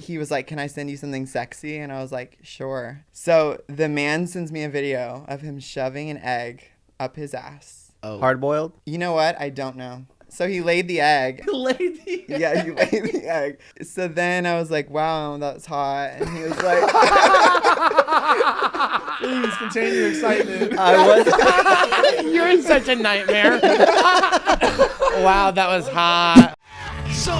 he was like, can I send you something sexy? And I was like, sure. So the man sends me a video of him shoving an egg up his ass. Oh. Hard-boiled? You know what? I don't know. So he laid the egg. He laid the egg. Yeah, he laid the egg. So then I was like, wow, that's hot. And he was like... Please continue your excitement. You're in such a nightmare. Wow, that was hot. So,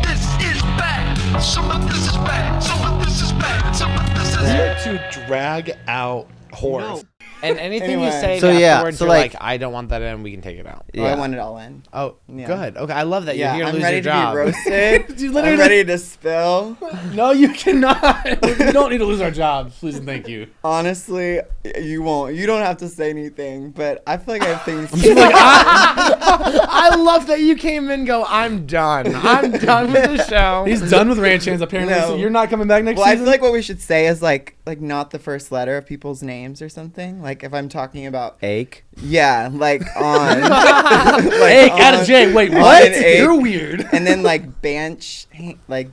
this is bad. Some of this is bad. Some of this is bad. Some of this is To drag out whores. And anything Anyway. you say So, yeah, afterwards, so, you're like- like, I don't want that in. We can take it out. Oh, I want it all in. Oh, Yeah. good. Okay, I love that. Yeah, You're here to I'm lose ready your to job. be roasted. You I'm literally- ready to spill. No, you cannot. We don't need to lose our jobs. Please and thank you. Honestly, you won't. You don't have to say anything, but I feel like I have things to She's say. like, I love that you came in and go, I'm done. I'm done with the show. he's done with ranch hands apparently. No. So you're not coming back next Well, I season. feel like what we should say is like not the first letter of people's names or something. Like if I'm talking about Ache? yeah, like on Hey, out of J. Wait, on what? an egg. You're weird. And then like bench, like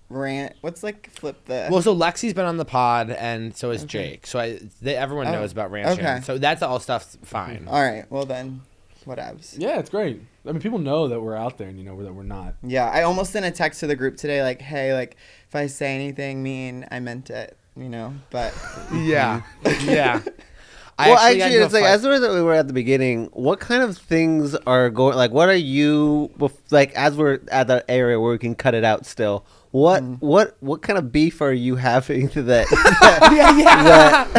rant. What's like flip the? Well, so Lexi's been on the pod, and so is Jake. So everyone Oh, knows about ranching. okay. So that's all stuff's fine. All right. Well then, whatevs. Yeah, it's great. I mean, people know that we're out there, and you know that we're not. Yeah, I almost sent a text to the group today, like, hey, like if I say anything mean, I meant it, you know. But Yeah. Yeah. Well, got actually, into a it's like, fight- as we were at the beginning, what kind of things are going, like, what are you, like, as we're at that area where we can cut it out still, what kind of beef are you having to that?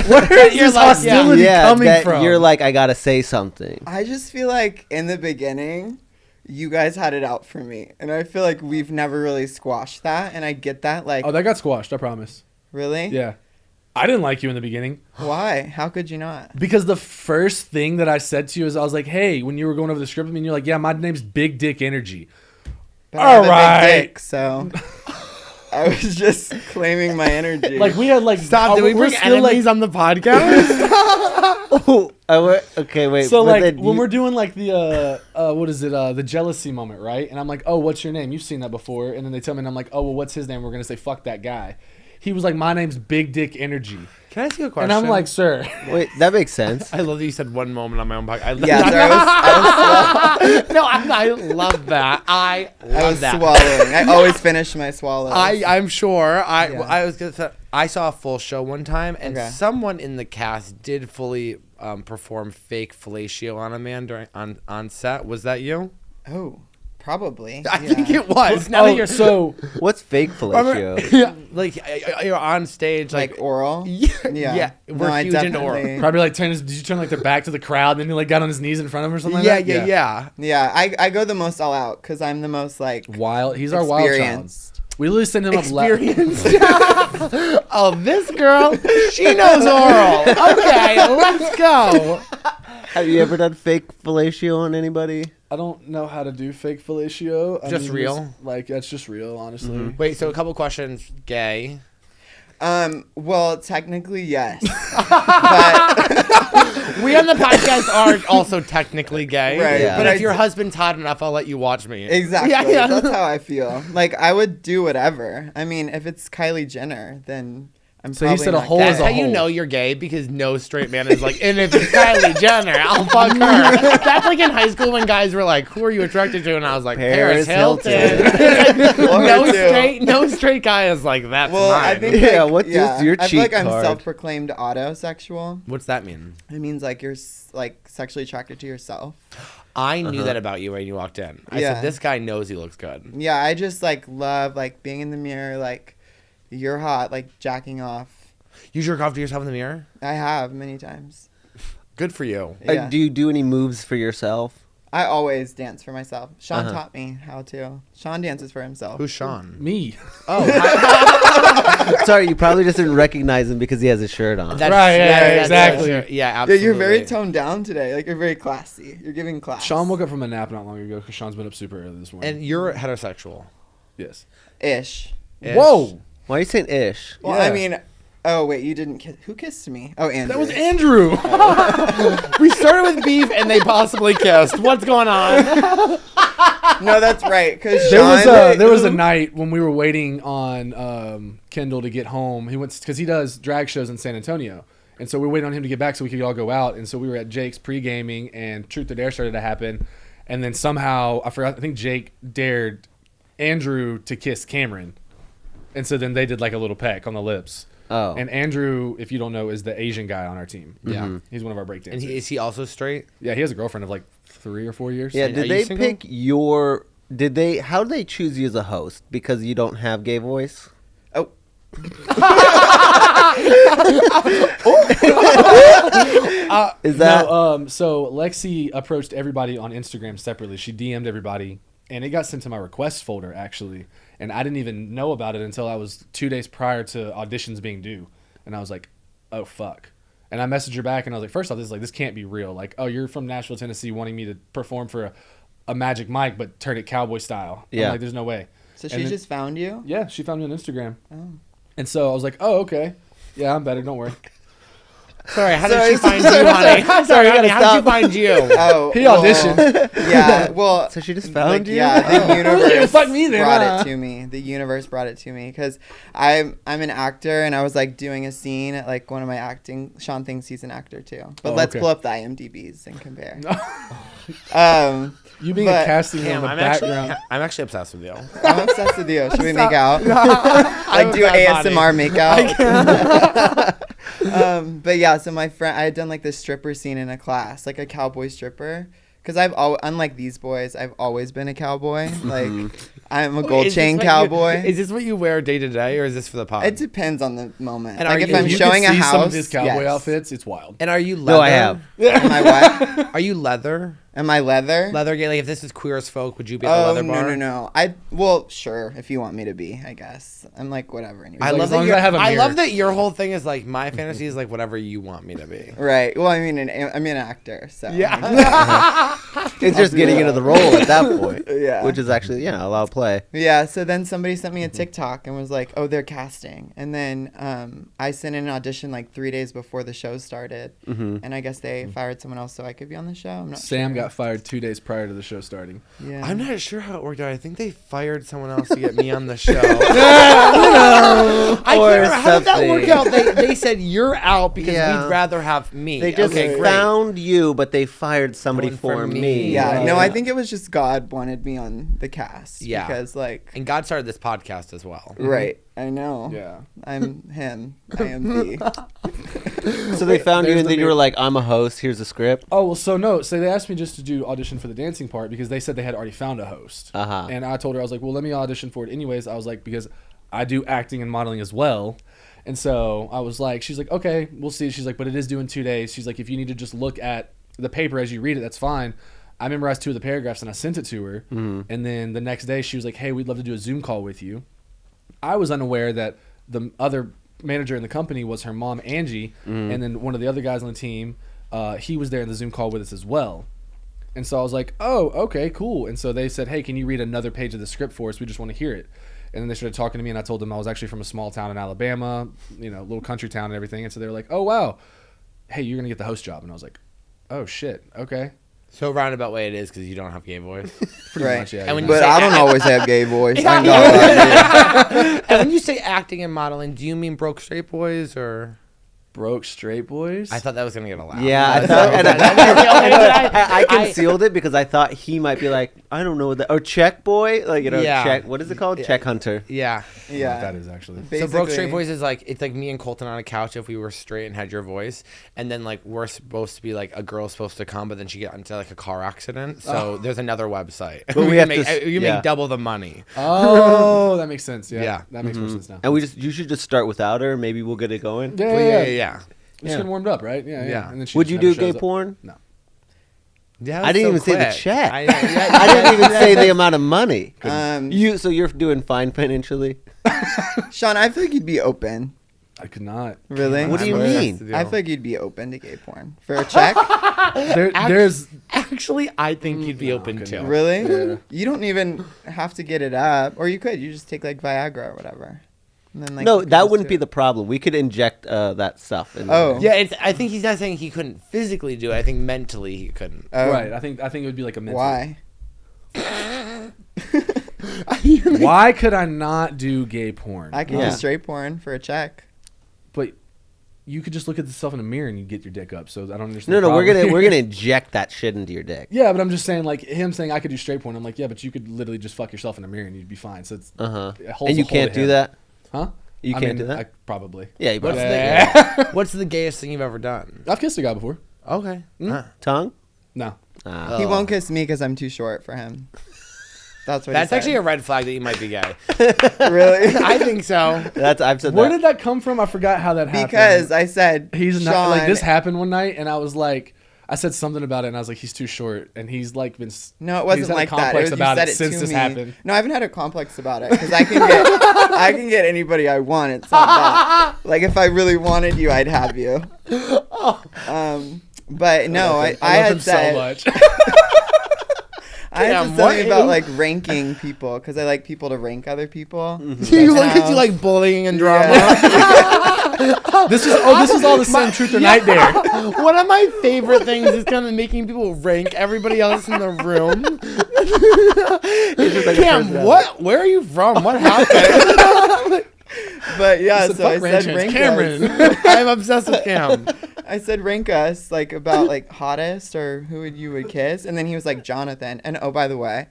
Where is You're this like, hostility coming that from? you're like, I gotta say something. I just feel like in the beginning, you guys had it out for me, and I feel like we've never really squashed that, and I get that. Like, Oh, that got squashed, I promise. really? Yeah. I didn't like you in the beginning. Why? How could you not? Because the first thing that I said to you is I was like, hey, when you were going over the script with me, and you're like, yeah, my name's Big Dick Energy. But I have a big Alright. dick, so I was just claiming my energy. Like, we had, like... Stop. Did we we're bring still, enemies on the podcast? Oh, okay, wait. So, but like, then when you- we're doing, like, the, what is it, the jealousy moment, right? And I'm like, oh, what's your name? You've seen that before. And then they tell me, and I'm like, oh, well, what's his name? We're going to say, fuck that guy. He was like, my name's Big Dick Energy. Can I ask you a question? And I'm like, sir. wait, that makes sense. I love that you said one moment on my own podcast. yeah, sorry, I No, I love that. I was love that. swallowing. I always finish my swallows. I'm sure. Yeah. I was gonna say, I saw a full show one time, and Okay. someone in the cast did fully perform fake fellatio on a man during on set. Was that you? Oh, probably. I yeah. think it was. Now that you're so... What's fake fellatio? yeah, like you're on stage, like oral. yeah, Yeah. yeah. We're No, I huge into oral. definitely- Probably like did you turn like the back to the crowd and then you like got on his knees in front of him or something Yeah, like that? yeah. Yeah, I go the most all out because I'm the most like Wild. He's our wild child. experienced. We literally send him up Experienced. Oh, this girl, she knows oral. Okay, let's go. Have you ever done fake fellatio on anybody? I don't know how to do fake fellatio. Just real? Like that's just real, honestly. Wait, so a couple questions. Gay. Well, technically yes, but We on the podcast are also technically gay. Right, Yeah. But but if I your d- husband's hot enough, I'll let you watch me. exactly. Yeah, yeah. That's how I feel. Like I would do whatever. I mean, if it's Kylie Jenner, then I'm. So he probably said a not hole gay. That's is a how you hole. know you're gay, because no straight man is like, and if it's Kylie Jenner, I'll fuck her. That's like in high school when guys were like, who are you attracted to? And I was like, Paris Paris Hilton. Well, her too. no straight guy is like, that's Well, I mine. think Yeah, like, what's your I feel like cheat I'm card? self-proclaimed autosexual. What's that mean? It means like you're like sexually attracted to yourself. I knew that about you when you walked in. I Yeah. said, this guy knows he looks good. Yeah, I just like love like being in the mirror, like you're hot, like jacking off. You jerk off to yourself in the mirror? I have many times. Good for you. Yeah. Do you do any moves for yourself? I always dance for myself. Shawn Uh-huh. taught me how to. Shawn dances for himself. Who's Shawn? Me. Oh, Sorry, you probably just didn't recognize him because he has his shirt on. that's, Right, yeah, that's exactly. true. Yeah, Yeah, absolutely. you're very toned down today. Like you're very classy. You're giving class. Sean woke up from a nap not long ago because Sean's been up super early this morning. And you're heterosexual. yes. ish. Ish. Whoa. Why are you saying ish? Well, Yeah. I mean, oh wait, you didn't kiss. Who kissed me? Oh, Andrew. That was Andrew. We started with beef and they possibly kissed. What's going on? No, that's right. Because There was a night when we were waiting on Kendall to get home. He went because he does drag shows in San Antonio, and so we were waiting on him to get back so we could all go out. And so we were at Jake's pre-gaming, and Truth or Dare started to happen, and then somehow I forgot. I think Jake dared Andrew to kiss Cameron, and so then they did like a little peck on the lips. Oh. And Andrew, if you don't know, is the Asian guy on our team. Yeah, he's one of our breakdancers. And is he also straight? Yeah, he has a girlfriend of like 3 or 4 years. Yeah, And are did you they single? pick your... How did they choose you as a host? Because you don't have gay voice? Oh. Is that... No, so Lexi approached everybody on Instagram separately. She DM'd everybody, and it got sent to my request folder, actually. And I didn't even know about it until I was 2 days prior to auditions being due. And I was like, oh, fuck. And I messaged her back, and I was like, first off, this can't be real. Like, oh, you're from Nashville, Tennessee, wanting me to perform for a Magic Mike, but turn it cowboy style. Yeah. I'm like, there's no way. So And she then- just found you? Yeah, she found me on Instagram. Oh. And so I was like, oh, okay. Yeah, I'm better. Don't worry. Sorry, how did she find you, honey? Sorry, honey, how did she find you? Oh, He well, auditioned. Yeah, well. So she just found you? Yeah, the universe Fuck me then, brought huh? it to me. The universe brought it to me because I'm an actor and I was like doing a scene at like one of my acting. Shawn thinks he's an actor too, but Oh, let's okay. pull up the IMDb's and compare. You being But- a casting Damn, on the I'm background. actually obsessed with you. I'm obsessed with you. Should we make out? Like do bad body. ASMR makeout? But yeah, so my friend, I had done like this stripper scene in a class, like a cowboy stripper. Because unlike these boys, I've always been a cowboy. Like, I'm a gold chain cowboy. Is this what you wear day to day, or is this for the pod? It depends on the moment. And like are if you- I'm you showing a see house, some of his cowboy yes. outfits, it's wild. And are you leather? No, I have. Am I what? Are you leather? Am I leather? Leather gay? Like if this is Queer as Folk, would you be at the Oh leather bar? no. Well, sure, if you want me to be, I guess. I'm like whatever. Anyway. I Like, love as that. long as I have a I mirror. love that your whole thing is like my fantasy is like whatever you want me to be. Right. Well, I mean, I'm an actor, so It's just getting into the role at that point. Yeah. Which is actually, a lot of play. Yeah, so then somebody sent me a TikTok and was like, "Oh, they're casting." And then I sent in an audition like 3 days before the show started, and I guess they fired someone else so I could be on the show. I'm not Sam sure. got fired 2 days prior to the show starting. Yeah. I'm not sure how it worked out. I think they fired someone else to get me on the show. I Or can't remember. How did that work something. out? They said you're out because Yeah. we'd rather have me. They just okay, great. found you, but they fired somebody One for for me. me. Yeah, Oh, no, yeah. I think it was just God wanted me on the cast. Yeah. Because like, And God started this podcast as well. right, I know. Yeah. I'm him. I am thee. So they found you, There's and the then you mirror. were like, "I'm a host. Here's the script." Oh, well, so no. So they asked me just to do audition for the dancing part because they said they had already found a host. Uh-huh. And I told her, I was like, well, let me audition for it anyways. I was like, because I do acting and modeling as well. And so I was like, she's like, okay, we'll see. She's like, but it is due in 2 days. She's like, if you need to just look at the paper as you read it, that's fine. I memorized 2 of the paragraphs and I sent it to her. And then the next day she was like, hey, we'd love to do a Zoom call with you. I was unaware that the other manager in the company was her mom, Angie. And then one of the other guys on the team, he was there in the Zoom call with us as well. And so I was like, oh, okay, cool. And so they said, hey, can you read another page of the script for us? We just want to hear it. And then they started talking to me, and I told them I was actually from a small town in Alabama, little country town and everything. And so they were like, oh, wow, hey, you're going to get the host job. And I was like, oh, shit, okay. So roundabout way it is because you don't have gay voice. Pretty Right. much, yeah. And when But say I don't act- always have gay voice. I'm not. And when you say acting and modeling, do you mean broke straight boys or? Broke straight boys? I thought that was gonna get a laugh. Yeah, I That's thought, okay. and I concealed it because I thought he might be like, I don't know what that, or check boy, like Yeah. check. What is it called? Check hunter. Yeah. Yeah. That is actually. So broke straight Basically- voice is like it's like me and Colton on a couch if we were straight and had your voice, and then like we're supposed to be like a girl's supposed to come, but then she get into like a car accident. So there's another website. But we can have make, to you yeah. make double the money. Oh, that makes sense. Yeah. Yeah. That makes more sense now. And you should just start without her. Maybe we'll get it going. Yeah, Well, yeah, yeah. Just getting warmed up, right? Yeah, yeah. Yeah. And then she Would just you never do gay shows up. porn? No. Yeah, I didn't that's even say the quick. check. I I didn't even say the amount of money. Um, So you're doing fine financially? Sean, I feel like you'd be open. I could not. Really? What do you I'm obsessed mean? with you. I feel like you'd be open to gay porn for a check. There's Actually, I think you'd be open goodness. to. Really? Yeah. You don't even have to get it up, or you could. You just take like Viagra or whatever. And then, like, No, you could that just wouldn't do be it. the problem. We could inject that stuff. In Oh. there. Yeah, I think he's not saying he couldn't physically do it. I think mentally he couldn't. Oh. right. I think it would be like a mental. Why? Why could I not do gay porn? I can Yeah. do straight porn for a check. But you could just look at yourself in a mirror and you get your dick up. So I don't understand. No, the we're problem gonna here. inject that shit into your dick. Yeah, but I'm just saying, like him saying I could do straight porn. I'm like, yeah, but you could literally just fuck yourself in a mirror and you'd be fine. So it's it holds And you a hold can't of do him. that. Huh? You I can't mean, do that. I, probably. Yeah, you What's probably- the What's the gayest thing you've ever done? I've kissed a guy before. Okay. Tongue. No. He won't kiss me because I'm too short for him. That's what. That's he actually a said. red flag that you might be gay. Really. I think so. I've said Where that. did that come from? I forgot how that happened. Because I said he's not Shawn, like this happened one night, and I was like, I said something about it, and I was like, he's too short, and he's like been. No, it he's wasn't had a like that. It complex was, about you said it it since to this me. happened. No, I haven't had a complex about it because I can get anybody I want. It's not that. Like if I really wanted you, I'd have you. But no, I love had him said so much. I had Damn, said something what? about like ranking people because I like people to rank other people. You like bullying and drama. Yeah. this is all the same truth or night dare. One of my favorite things is kind of making people rank everybody else in the room. Cam, what? Where are you from? What happened? But yeah, Said, so I "Fuck ranch said hands, rank Cameron." us. I'm obsessed with Cam. I said rank us like about like hottest or who would you would kiss, and then he was like Jonathan. And oh, by the way,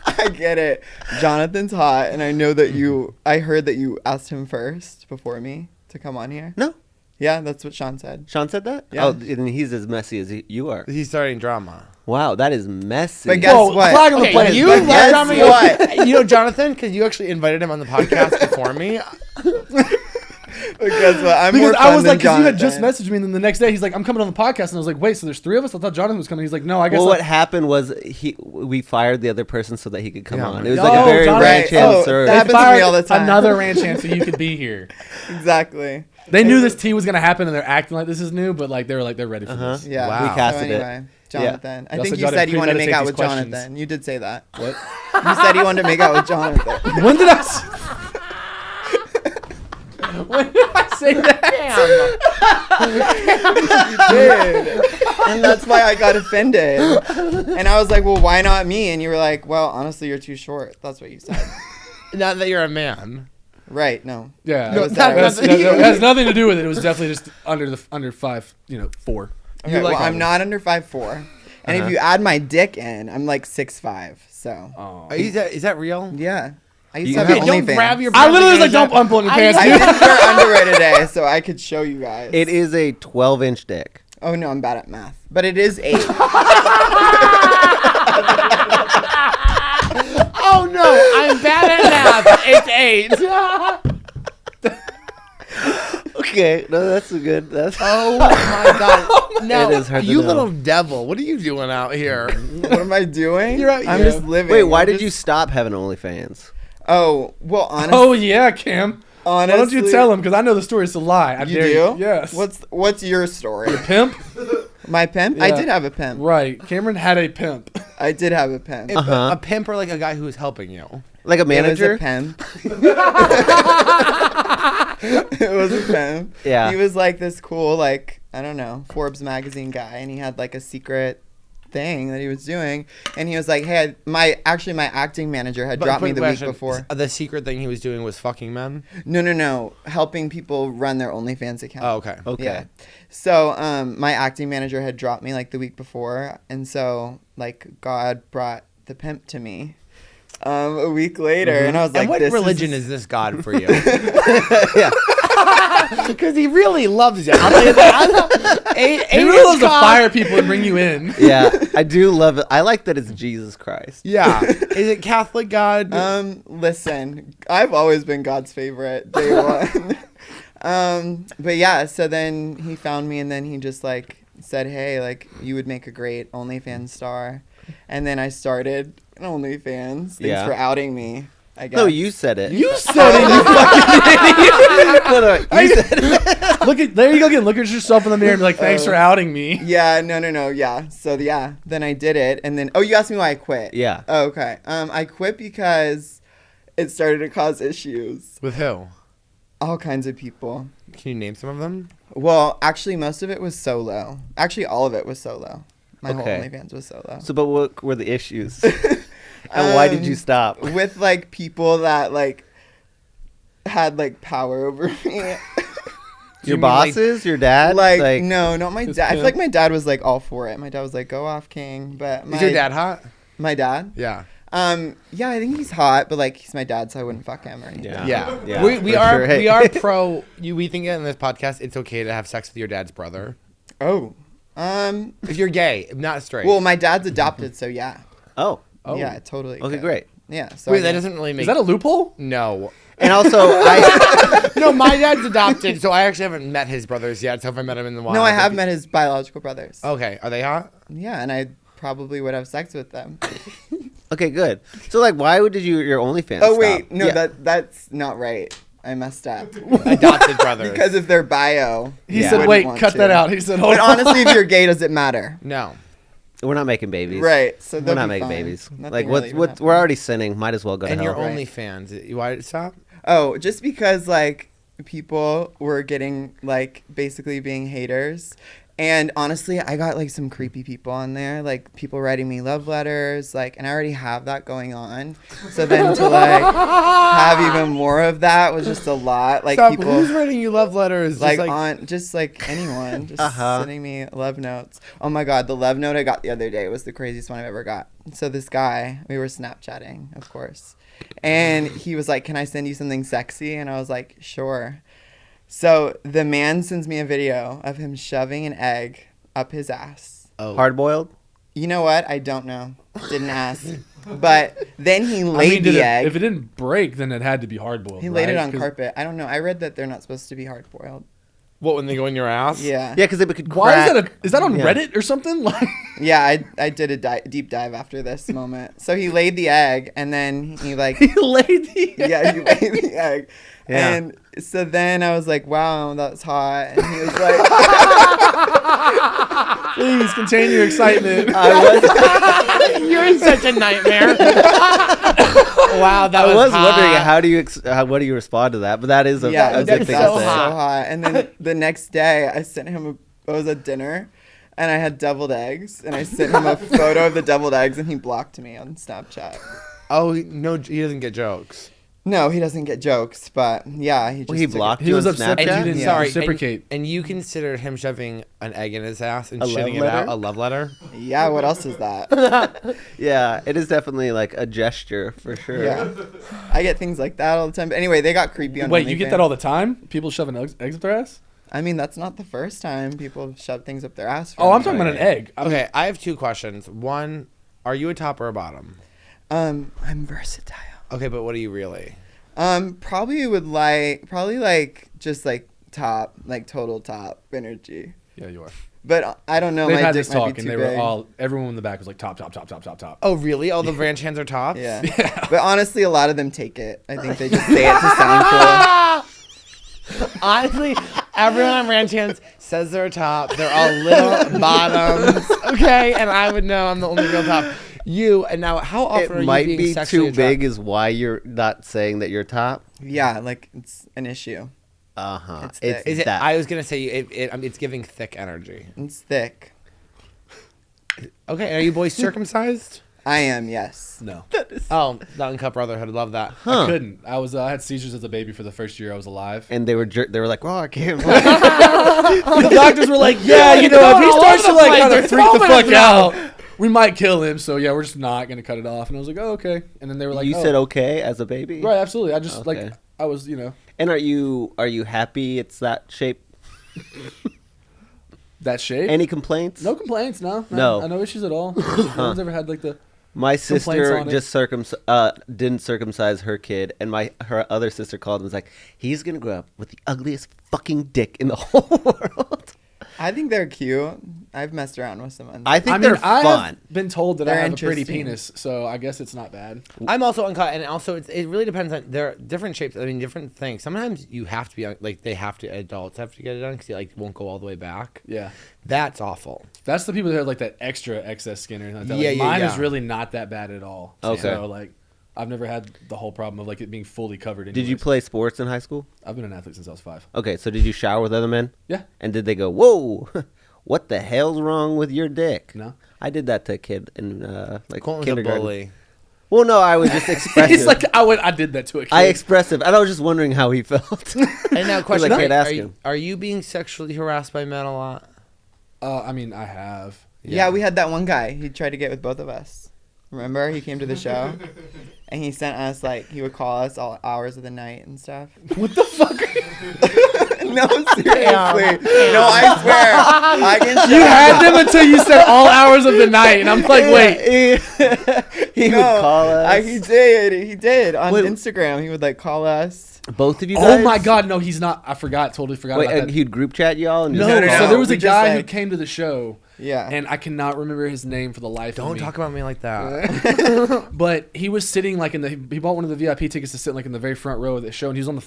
I get it. Jonathan's hot, and I know that you. I heard that you asked him first before me to come on here. No, Yeah, that's what Shawn said. Sean said that. Yeah. Oh, and he's as messy as you are. He's starting drama. Wow, that is messy. But guess what? flag on the play. you But love guess drama. what? You know Jonathan because you actually invited him on the podcast before me. But guess what? I'm more Because fun I was than like, because you had Jonathan. just messaged me, and then the next day he's like, I'm coming on the podcast, and I was like, wait, so there's 3 of us? I thought Jonathan was coming. He's like, no, I guess. Well, like, what happened was we fired the other person so that he could come Yeah, on. man. It was Oh, like a very Jonathan. ranch Right. Oh, answer. that they happens to me fired all the time. Another ranch hand so you could be here. Exactly. They knew this tea was gonna happen, and they're acting like this is new, but like they were like they're ready for this. Yeah. Wow. We So casted it. anyway, Jonathan. I You think also you gotta said you wanted to make premeditate out these with questions. Jonathan. You did say that. What? You said you wanted to make out with Jonathan. When did I? When did I say that? You did. And that's why I got offended. And I was like, well, why not me? And you were like, well, honestly, you're too short. That's what you said. Not that you're a man. Right. No. Yeah, No, that that- has nothing to do with it. It was definitely just under 5, 4. Okay, like well, I'm all- not under 5'4". And if you add my dick in, I'm like 6'5". So, Oh. Is that real? yeah. I used You- to have Okay, an don't OnlyFans. grab your. I literally was like, breath don't unpull your I- pants, I dude. didn't wear underwear today, so I could show you guys. It is a 12-inch dick. Oh, no, I'm bad at math. But it is 8. Oh no, I'm bad at math. It's 8. Okay, no, that's a good. That's Oh my god. Now, It is hard to you know. little devil, what are you doing out here? What am I doing? You're out- I'm yeah. just living. Wait, why I'm did just- you stop having OnlyFans? Oh, well, honestly. Oh yeah, Cam. Why don't you tell him? Because I know the story is a lie. I You dare do? you. Yes. What's your story? pimp? My pimp? I Yeah. did have a pimp. Right. Cameron had a pimp. I did have a pimp. A pimp or like a guy who is helping you? Like a It was manager? a pimp. It was a pimp. Yeah. He was like this cool, like, I don't know, Forbes magazine guy, and he had like a secret thing that he was doing, and he was like, hey, my acting manager had dropped me the week before. The secret thing he was doing was fucking men? No, helping people run their OnlyFans account. Oh, okay. Okay. Yeah. So my acting manager had dropped me like the week before, and so like God brought the pimp to me a week later, and I was like, And what this religion is this God for you? Yeah. Because he really loves you. I'll tell you that. He really loves to fire people and bring you in. Yeah, I do love it. I like that it's Jesus Christ. Yeah. Is it Catholic God? Listen, I've always been God's favorite, day one. But yeah, so then he found me, and then he just like said, hey, like you would make a great OnlyFans star. And then I started an OnlyFans. Thanks Yeah. for outing me, I guess. No, you said it. You said it, you fucking no, you said it. Look at there you go again. Look at yourself in the mirror and be like, thanks for outing me. Yeah, no, yeah. So yeah, then I did it, and then you asked me why I quit. Yeah. Oh, okay. I quit because it started to cause issues. With who? All kinds of people. Can you name some of them? Well, actually, most of it was solo. Actually, all of it was solo. My whole Okay. OnlyFans was solo. So, but what were the issues? And why did you stop? With like people that like had like power over me. Your mean, like- bosses, your dad? Like no, not my His dad. I feel pimp? like my dad was like all for it. My dad was like, "Go off, king." But Is your dad hot? My dad? Yeah. Yeah, I think he's hot, but like he's my dad, so I wouldn't fuck him or anything. Yeah. Yeah. We for are sure. Hey. we are pro. We think in this podcast it's okay to have sex with your dad's brother Oh. if you're gay, not straight. Well, my dad's adopted, so yeah. Oh, Yeah, totally. okay, could. great. Yeah. So Wait, I that guess- doesn't really make. Is that a loophole? no? And also, I No, my dad's adopted, so I actually haven't met his brothers yet. So if I met him in the wild, No, I have met his biological brothers. Okay, are they hot? Yeah, and I probably would have sex with them. okay, good. So, like, why would your OnlyFans? Oh stop? wait, no, Yeah. that's not right. I messed up. Adopted brothers. Because of their bio. He Yeah. said, Wouldn't "Wait, want cut to. that out." He said, "Hold But on." honestly, if you're gay, does it matter? No. we're not making babies. Right. So We're they'll not be making fine. babies. Nothing Like, really what? even We're happened. already sinning. Might as well go to And hell. your Right. OnlyFans. Why did it stop? Oh, just because like people were getting like basically being haters. And honestly, I got like some creepy people on there, like people writing me love letters, like, and I already have that going on. So then to like have even more of that was just a lot. Like Stop. people Who's writing you love letters? like, Just on just like anyone just Uh-huh. sending me love notes. Oh my god, the love note I got the other day was the craziest one I've ever got. So this guy, we were Snapchatting, of course, and he was like, "Can I send you something sexy?" And I was like, "Sure." So the man sends me a video of him shoving an egg up his ass. oh. Hard boiled. You know what? I don't know. Didn't ask. But then he I laid mean, the egg. if it didn't break, then it had to be hard boiled. He laid it on carpet. I don't know. I read that they're not supposed to be hard boiled. What, when they go in your ass? Yeah. Yeah, because they could. Why is crack- that? Is that on Yeah. Reddit or something? Like, Yeah, I did a deep dive after this moment. So he laid the egg, and then he like, he laid the. yeah, he laid the egg, Yeah. and so then I was like, wow, that's hot, and he was like, Please contain your excitement. You're in such a nightmare. Wow, that I was hot. wondering how do you what do you respond to that? But that is a, yeah, a that's good thing so to say. hot. And then the next day, I sent him it was a dinner, and I had deviled eggs, and I sent him a photo of the deviled eggs, and he blocked me on Snapchat. Oh, no, he doesn't get jokes. No, he doesn't get jokes, but yeah, he just Well, he took it. blocked He you was on upset Snapchat? that you didn't Yeah. reciprocate. And you considered him shoving an egg in his ass and A love shitting it out letter? a love letter? Yeah, what else is that? Yeah, it is definitely like a gesture for sure. Yeah, I get things like that all the time. But anyway, they got creepy on. Wait, you get that OnlyFans. all the time? People shoving eggs up their ass? I mean, that's not the first time people shove things up their ass. Oh, I'm talking about an egg. Okay, I have two questions. One, are you a top or a bottom? I'm versatile. Okay, but what are you really? Probably just like top, like total top energy. Yeah, you are. But I don't know. They've my had dick this might talk, be and too they were big. all. Everyone in the back was like top, top, top, top, top, top. Oh, really? All the ranch hands are tops? Yeah. But honestly, a lot of them take it. I think they just say it to sound cool. Honestly, everyone on ranch hands says they're a top. They're all little bottoms. Okay, and I would know I'm the only real top. You, and now how often are It you might being be sexually too big attracted? is why you're not saying that you're top. Yeah, like it's an issue. Uh-huh. It's thick. Is it? that. I was gonna say it's giving thick energy. It's thick. Okay, are you boys circumcised? I am, yes. No, Oh, the Uncut Brotherhood. Love that. I couldn't. I had seizures as a baby for the first year I was alive. And they were like, "Oh, I can't." The doctors were like, "Yeah, you know, if he starts to like kind of freak the fuck out, we might kill him. So yeah, we're just not gonna cut it off." And I was like, "Oh, okay." And then they were like, You oh. said okay as a baby, Right, absolutely. I just Okay. like I was, you know, And are you happy it's that shape? that shape. Any complaints? No complaints. No. No. No issues at all. No one's ever had like the. My sister on it. just didn't circumcise her kid, and her other sister called and was like, "He's gonna grow up with the ugliest fucking dick in the whole world." I think they're cute. I've messed around with some. I think I mean, they're I fun. have been told that They're I have a pretty interesting. penis, so I guess it's not bad. I'm also uncut, and also it really depends on there are different shapes. I mean, different things. Sometimes you have to be like adults have to get it done because it won't go all the way back. Yeah. That's awful. That's the people that have like that extra excess skin or anything like that. Yeah, Like, yeah, mine yeah. is really not that bad at all. Okay. So like, I've never had the whole problem of like it being fully covered. Did you anyways. play sports in high school? I've been an athlete since I was 5. Okay, so did you shower with other men? Yeah. And did they go, "Whoa, what the hell's wrong with your dick? No. I did that to a kid in like Colton's a kindergarten. bully. Well, no, I was just expressive. He's like, I did that to a kid. I expressive, and I was just wondering how he felt. And now, question: Like, ask him. are you being sexually harassed by men a lot? I mean, I have. Yeah, we had that one guy. He tried to get with both of us. Remember? He came to the show, and he sent us like he would call us all hours of the night and stuff. What the fuck? Are you? No, seriously. No, I swear. I can. You had them until you said all hours of the night, and I'm like, wait. He would call us. He did. He did on Wait. Instagram. He would like call us. Both of you guys? Oh my God, no, he's not. I forgot. Totally forgot Wait, about and that. he'd group chat y'all? And No, just no, so no. there was a We just, guy who like- came to the show, Yeah. and I cannot remember his name for the life of Don't me. talk about me like that. But he was sitting like he bought one of the VIP tickets to sit like in the very front row of the show, and he was on the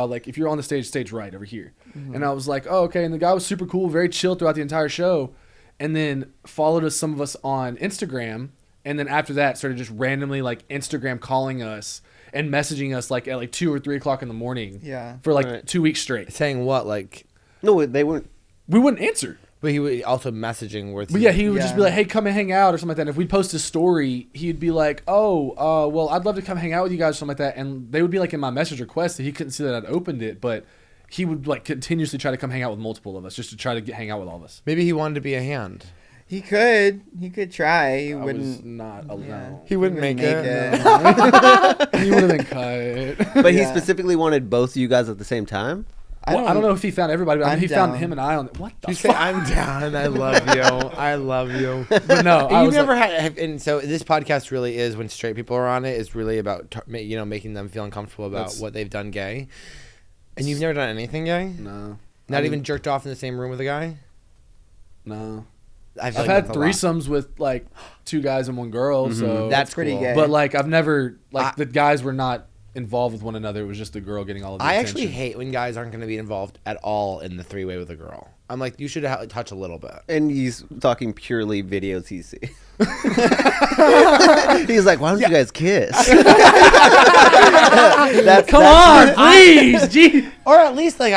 like if you're on the stage right over here. And I was like, oh okay, and the guy was super cool, very chill throughout the entire show, and then followed some of us on Instagram, and then after that started just randomly like Instagram calling us and messaging us like at like 2 or 3 o'clock in the morning. Yeah. For like Right. 2 weeks straight. Saying what? Like, No, they weren't. We wouldn't answer. but he would also messaging with. But yeah, he would just Yeah. be like, "Hey, come and hang out" or something like that. And if we'd post a story, he'd be like, "Oh, well, I'd love to come hang out with you guys," or something like that. And they would be like in my message request, and he couldn't see that I'd opened it, but he would like continuously try to come hang out with multiple of us, just to try to hang out with all of us. Maybe he wanted to be a hand. He could try. He I was wouldn't. not Yeah. allowed. He wouldn't make it. He would have been cut. But he Yeah. specifically wanted both of you guys at the same time? I don't know if he found everybody, but I mean, I'm he found down. him and I on. What the You say fuck? I'm down. I love you. I love you. But no, I You was never like, had, and so this podcast really is when straight people are on it. Is really about making them feel uncomfortable about That's- what they've done gay. And you've never done anything gay? no, Not I mean, even jerked off in the same room with a guy? no. I I've feel like had that's a lot. threesomes with like 2 guys and 1 girl, so That's pretty cool. gay. But like I've never I- the guys were not involved with one another. It was just the girl getting all of the I attention. actually hate when guys aren't going to be involved at all in the three-way with a girl. I'm like, you should touch a little bit. And he's talking purely videos he sees. He's like, why don't you guys kiss? Come on, please, gee. Or at least like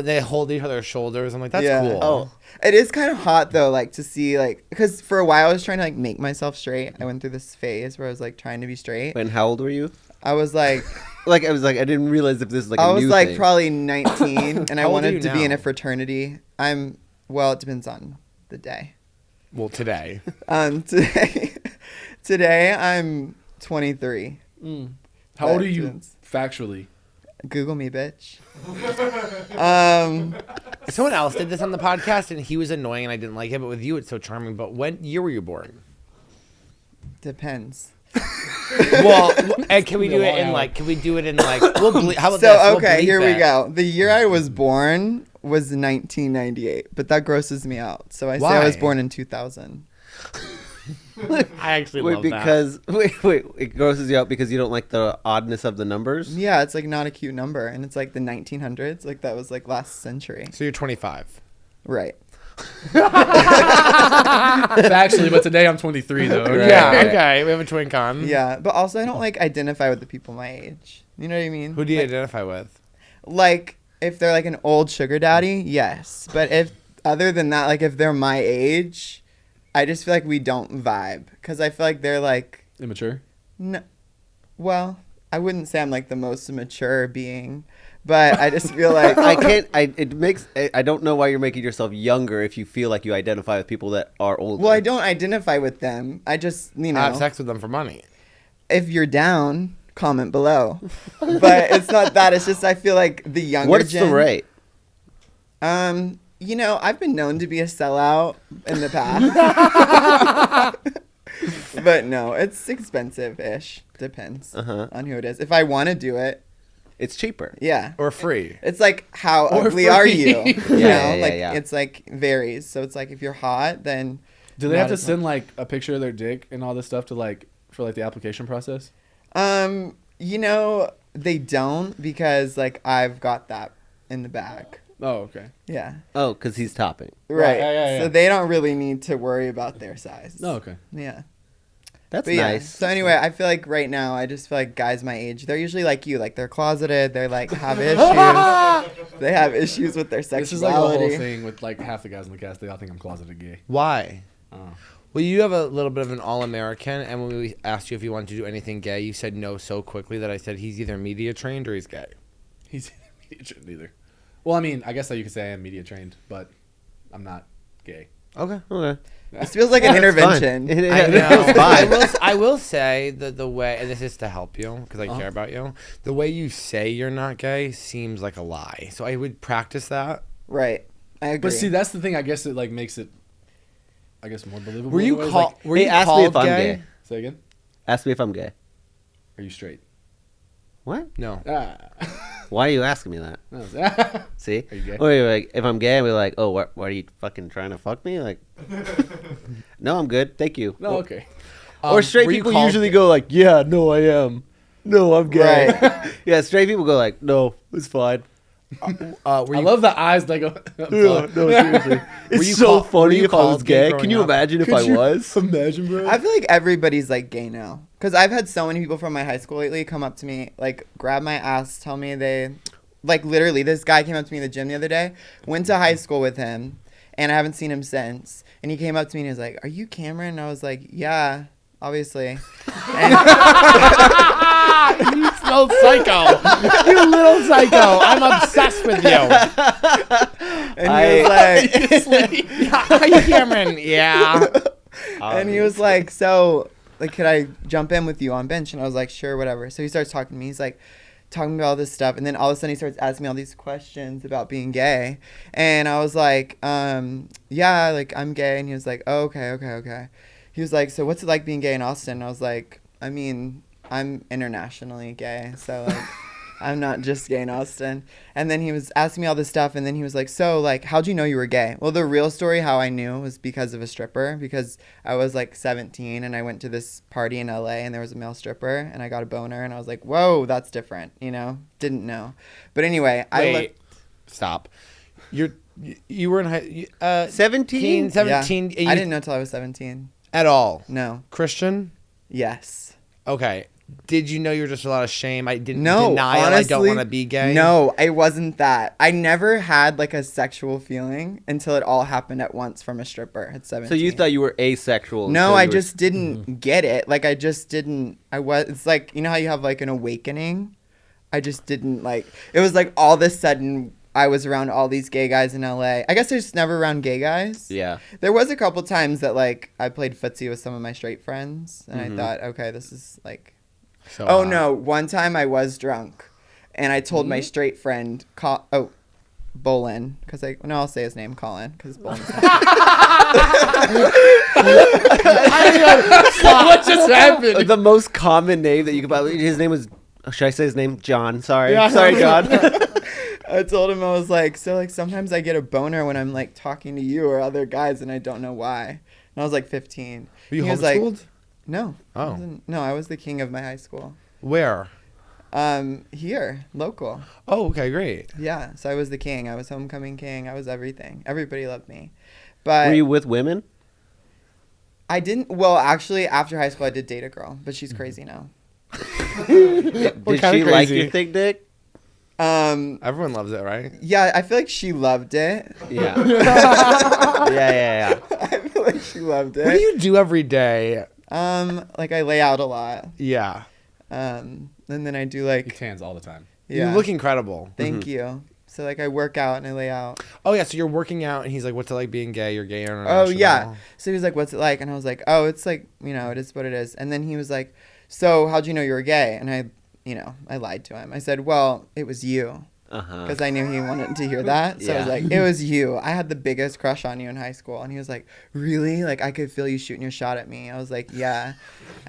they hold each other's shoulders. I'm like, that's Yeah. cool. Oh, It is kind of hot though, like to see like because for a while I was trying to like make myself straight. I went through this phase where I was like trying to be straight. and how old were you? I was like, Like, I was like, I didn't realize if this is like I a was new like thing. probably 19, and I How old are wanted you to be in now? a fraternity. It depends on the day. Well, today. Today I'm 23. How old are But you it's- factually? Google me, bitch. Someone else did this on the podcast, and he was annoying, and I didn't like it. But with you, it's so charming. But when year were you born? Depends. Well, and can we It's gonna do be a it long in hour. like? Can we do it in like? How about this? So We'll okay, bleep here we it. go. The year I was born was 1998, but that grosses me out. So I say I was Why? born in 2000. I actually Wait, love because wait, it grosses you out because you don't like the oddness of the numbers. Yeah, it's like not a cute number, and it's like the 1900s. Like that was like last century. that. So you're 25. Right. Factually, but today I'm 23 though. Okay? Yeah. Okay. We have a twin con. Yeah, but also I don't like identify with the people my age. You know what I mean? Who do you like, identify with? like if they're like an old sugar daddy, yes. But if other than that, like if they're my age, I just feel like we don't vibe because I feel like they're like Immature. no. Well, I wouldn't say I'm like the most mature being, but I just feel like I can't. I don't know why you're making yourself younger if you feel like you identify with people that are older. Well, I don't identify with them. I just Have sex with them for money. if you're down, comment below. But it's not that. It's just I feel like the younger. What's the gen, rate? I've been known to be a sellout in the past. But no, it's expensive-ish. Depends on who it is. If I want to do it, It's cheaper. yeah. Or free. It's like how Or ugly are free. you? You Yeah, know, like yeah. it's like varies. So it's like if you're hot, then Do they not have to as send like a picture of their dick and all this stuff to like for like the application process? They don't because like I've got that in the bag. Oh, okay. Yeah. Oh, because he's topping. Right. yeah. So they don't really need to worry about their size. Oh, okay. Yeah. That's But yeah. nice. So anyway, I feel like right now I just feel like guys my age, they're usually like you, like they're closeted, they're like have issues. They have issues with their sexuality. This is like a whole thing with like half the guys in the cast. They all think I'm closeted gay. Why? Oh. Well, you have a little bit of an all-American, and when we asked you if you wanted to do anything gay, you said no so quickly that I said he's either media trained or he's gay. He's media trained either. Well, I mean, I guess that you could say I am media trained, but I'm not gay. Okay. This feels like an intervention. I know. I will say that the way, and this is to help you because I care about you, the way you say you're not gay seems like a lie. So I would practice that. Right. I agree. But see, that's the thing. I guess it like makes it, I guess, more believable. Were you in ways, called? like, Were Hey, you ask me called if I'm gay? gay. say again? Ask me if I'm gay. Are you straight? What? No. Ah. Why are you asking me that? No. See? Are you gay? Or like, if I'm gay, I'll be like, oh, what are you fucking trying to fuck me? Like, no, I'm good. Thank you. No, okay. Or straight were you people called usually gay? go like, yeah, no, I am. No, I'm gay. Right. Yeah, straight people go like, no, it's fine. Were I you, love the eyes that go. No, seriously. It's you so called- were funny you if I was called gay gay. growing Can you up? imagine if I was? Imagine, bro. I feel like everybody's like gay now. Because I've had so many people from my high school lately come up to me, like grab my ass, tell me they, like literally, this guy came up to me in the gym the other day, went to high school with him, and I haven't seen him since. And he came up to me and he was like, "Are you Cameron?" And I was like, "Yeah, obviously." And you smell psycho. You little psycho. I'm obsessed with you. he was like, Hi, Cameron. Yeah. and he was like, "So, like, could I jump in with you on bench?" And I was like, "Sure, whatever." So he starts talking to me. He's like, talking about all this stuff, and then all of a sudden he starts asking me all these questions about being gay, and I was like, yeah, like I'm gay. And he was like, oh, okay. He was like, so what's it like being gay in Austin? And I was like, I mean, I'm internationally gay, so like I'm not just gay in Austin. And then he was asking me all this stuff, and then he was like, so like, how'd you know you were gay? Well, the real story how I knew was because of a stripper, because I was like 17 and I went to this party in LA and there was a male stripper and I got a boner and I was like, whoa, that's different, you know? Didn't know. But anyway, Wait. Stop. You were in high 17? 17. Yeah. I didn't know till I was 17. At all. No. Christian? Yes. Okay. Did you know you were just a lot of shame? I didn't No, denial. honestly, I don't want to be gay. No, it wasn't that. I never had like a sexual feeling until it all happened at once from a stripper at 17. So you thought you were asexual? No, until I you were- just didn't get it. Like I just didn't. It's like, you know how you have like an awakening? I just didn't like. It was like all of a sudden I was around all these gay guys in LA. I guess I was just never around gay guys. Yeah. There was a couple times that like I played footsie with some of my straight friends, and I thought, okay, this is like. So Oh no! One time I was drunk, and I told my straight friend, Bolin, because I'll say his name, Colin, because Bolin's not. what just happened? The most common name that you could probably. His name was. Should I say his name? John. Sorry. Yeah. Sorry, John. I told him, I was like, so like sometimes I get a boner when I'm like talking to you or other guys, and I don't know why. And I was like 15. Were you He was like, homeschooled? no. Oh. No, I was the king of my high school. Where? Here, local. Oh, okay, great. Yeah, so I was the king. I was homecoming king. I was everything. Everybody loved me. But Were you with women? I didn't. Well, actually, after high school, I did date a girl, but she's crazy now. Did kinda she like crazy? your thick dick? Everyone loves it, right? Yeah, I feel like she loved it. Yeah. yeah. I feel like she loved it. What do you do every day? Like I lay out a lot. Yeah. And then I do He like, tans all the time. yeah. You look incredible. Thank you. So like I work out and I lay out. Oh, yeah, so you're working out, and he's like, what's it like being gay? You're gay international. Oh yeah. So he was like, "What's it like?" And I was like, "Oh, it's like, you know, it is what it is." And then he was like, "So how'd you know you were gay?" And I lied to him. I said, "Well, it was you," because I knew he wanted to hear that. So I was Yeah. like, "It was you. I had the biggest crush on you in high school." And he was like, "Really? Like I could feel you shooting your shot at me." I was like, "Yeah."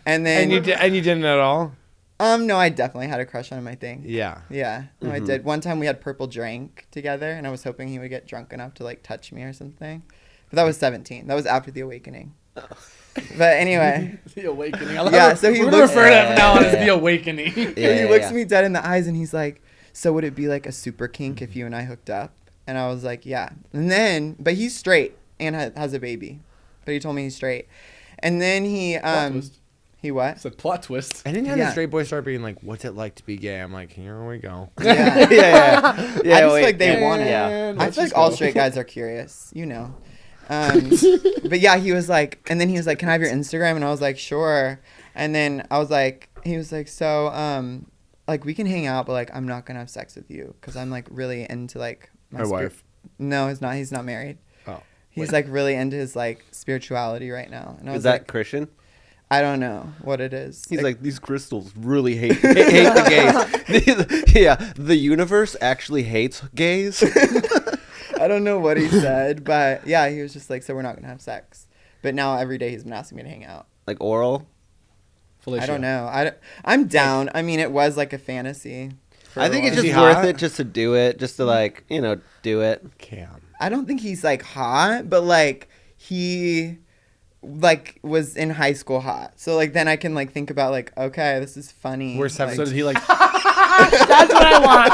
And then And you didn't at all? no, I definitely had a crush on him, I think. Yeah. Yeah, no, I did. One time we had purple drink together, and I was hoping he would get drunk enough to like touch me or something. But that was 17. That was after the awakening. But anyway, The awakening. Yeah, so he we're gonna looks- refer to it from now on as Yeah. the awakening. he looks me dead in the eyes, and he's like, "So would it be like a super kink if you and I hooked up?" And I was like, "Yeah." And then, but he's straight and has a baby, but he told me he's straight. And then he He what? It's a plot twist. Anytime Yeah. the straight boys start being like, "What's it like to be gay?" I'm like, "Here we go." Yeah. yeah, yeah. I just feel like they yeah, want it. Yeah. I feel like all straight guys are curious, you know. But yeah, he was like, and then he was like, "Can I have your Instagram?" And I was like, "Sure." And then I was like, he was like, "So, like we can hang out, but like I'm not gonna have sex with you because I'm like really into like my Her wife. No, he's not. He's not married. Oh. He's like really into his like spirituality right now. And I Is was that like, Christian? I don't know what it is. He's like, these crystals really hate the gays. Yeah, the universe actually hates gays. I don't know what he said, but yeah, he was just like, so we're not gonna have sex. But now every day he's been asking me to hang out. Like oral? I don't know. I'm down. I mean, it was like a fantasy. I think it's Is just he worth hot? it just to do it, just to like, do it. Cam. I don't think he's like hot, but like he like was in high school hot. So like then I can like think about like, okay, this is funny. We're seven- Like, So did he like? That's what I want.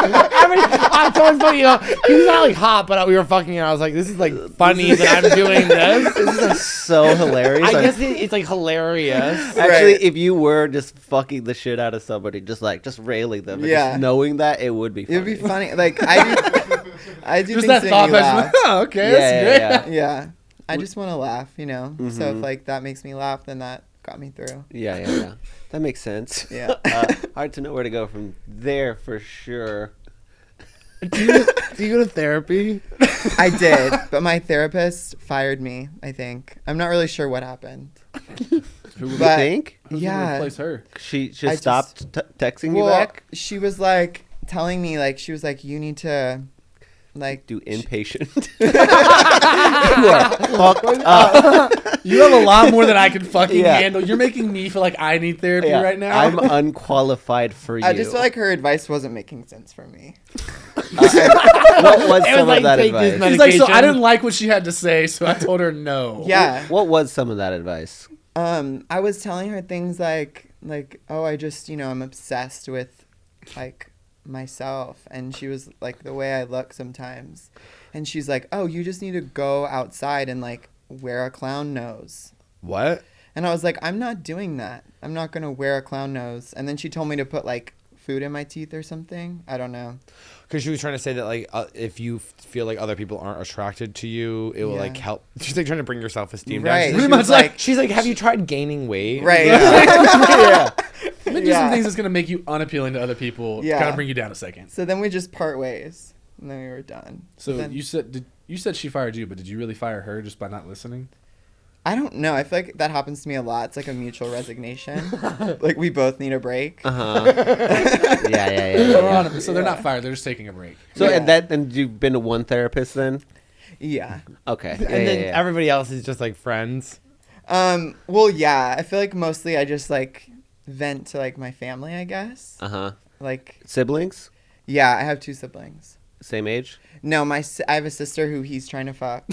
I told funny, he's not like hot, but we were fucking, and I was like, "This is like funny that I'm doing this." This is so hilarious. I guess it's like hilarious. Actually, Right. if you were just fucking the shit out of somebody, just railing them, and Yeah. just knowing that, it would be funny. it would be funny. Like I do Just things that that thought. make me laugh. That's oh, okay. That's great. Yeah. I just want to laugh, you know. So if Mhm. like that makes me laugh, then that got me through. Yeah. That makes sense. Yeah. Hard to know where to go from there for sure. Do you go to therapy? I did, but my therapist fired me, I think. I'm not really sure what happened. Who would, You But- think? who's Yeah. gonna replace her? She I just just- stopped texting you Well, back? she was like telling me like she was like you need to like Do inpatient. You are fucked up. You have a lot more than I can fucking Yeah. handle. You're making me feel like I need therapy Yeah, right now. I'm unqualified for you. I just feel like her advice wasn't making sense for me. What was It was some like, of that take this advice? He's like, so I medication. didn't like what she had to say, so I told her no. Yeah. What was some of that advice? I was telling her things like oh, I just, I'm obsessed with like myself, and she was like the way I look sometimes. And she's like, "Oh, you just need to go outside and like wear a clown nose." What? And I was like, "I'm not doing that. I'm not going to wear a clown nose." And then she told me to put like food in my teeth or something. I don't know. Because she was trying to say that like if you feel like other people aren't attracted to you, it will like Yeah. help. She's like trying to bring your self-esteem Right. down. She She's was like, like, she's like, have you tried gaining weight? right. Yeah. Let me do some things that's gonna make you unappealing to other people. Yeah. Kind of bring you down a second. So then we just part ways, and then we were done. So then, you said she fired you, but did you really fire her just by not listening? I don't know. I feel like that happens to me a lot. It's like a mutual resignation. Like we both need a break. Uh-huh. Yeah. We're on it. So they're not fired. They're just taking a break. So Yeah. and you've been to one therapist then? Yeah. Okay. And then everybody else is just like friends. Well, yeah. I feel like mostly I just like vent to like my family, I guess. Uh-huh. Like, Siblings? yeah, I have 2 siblings. Same age? No, I have a sister who he's trying to fuck.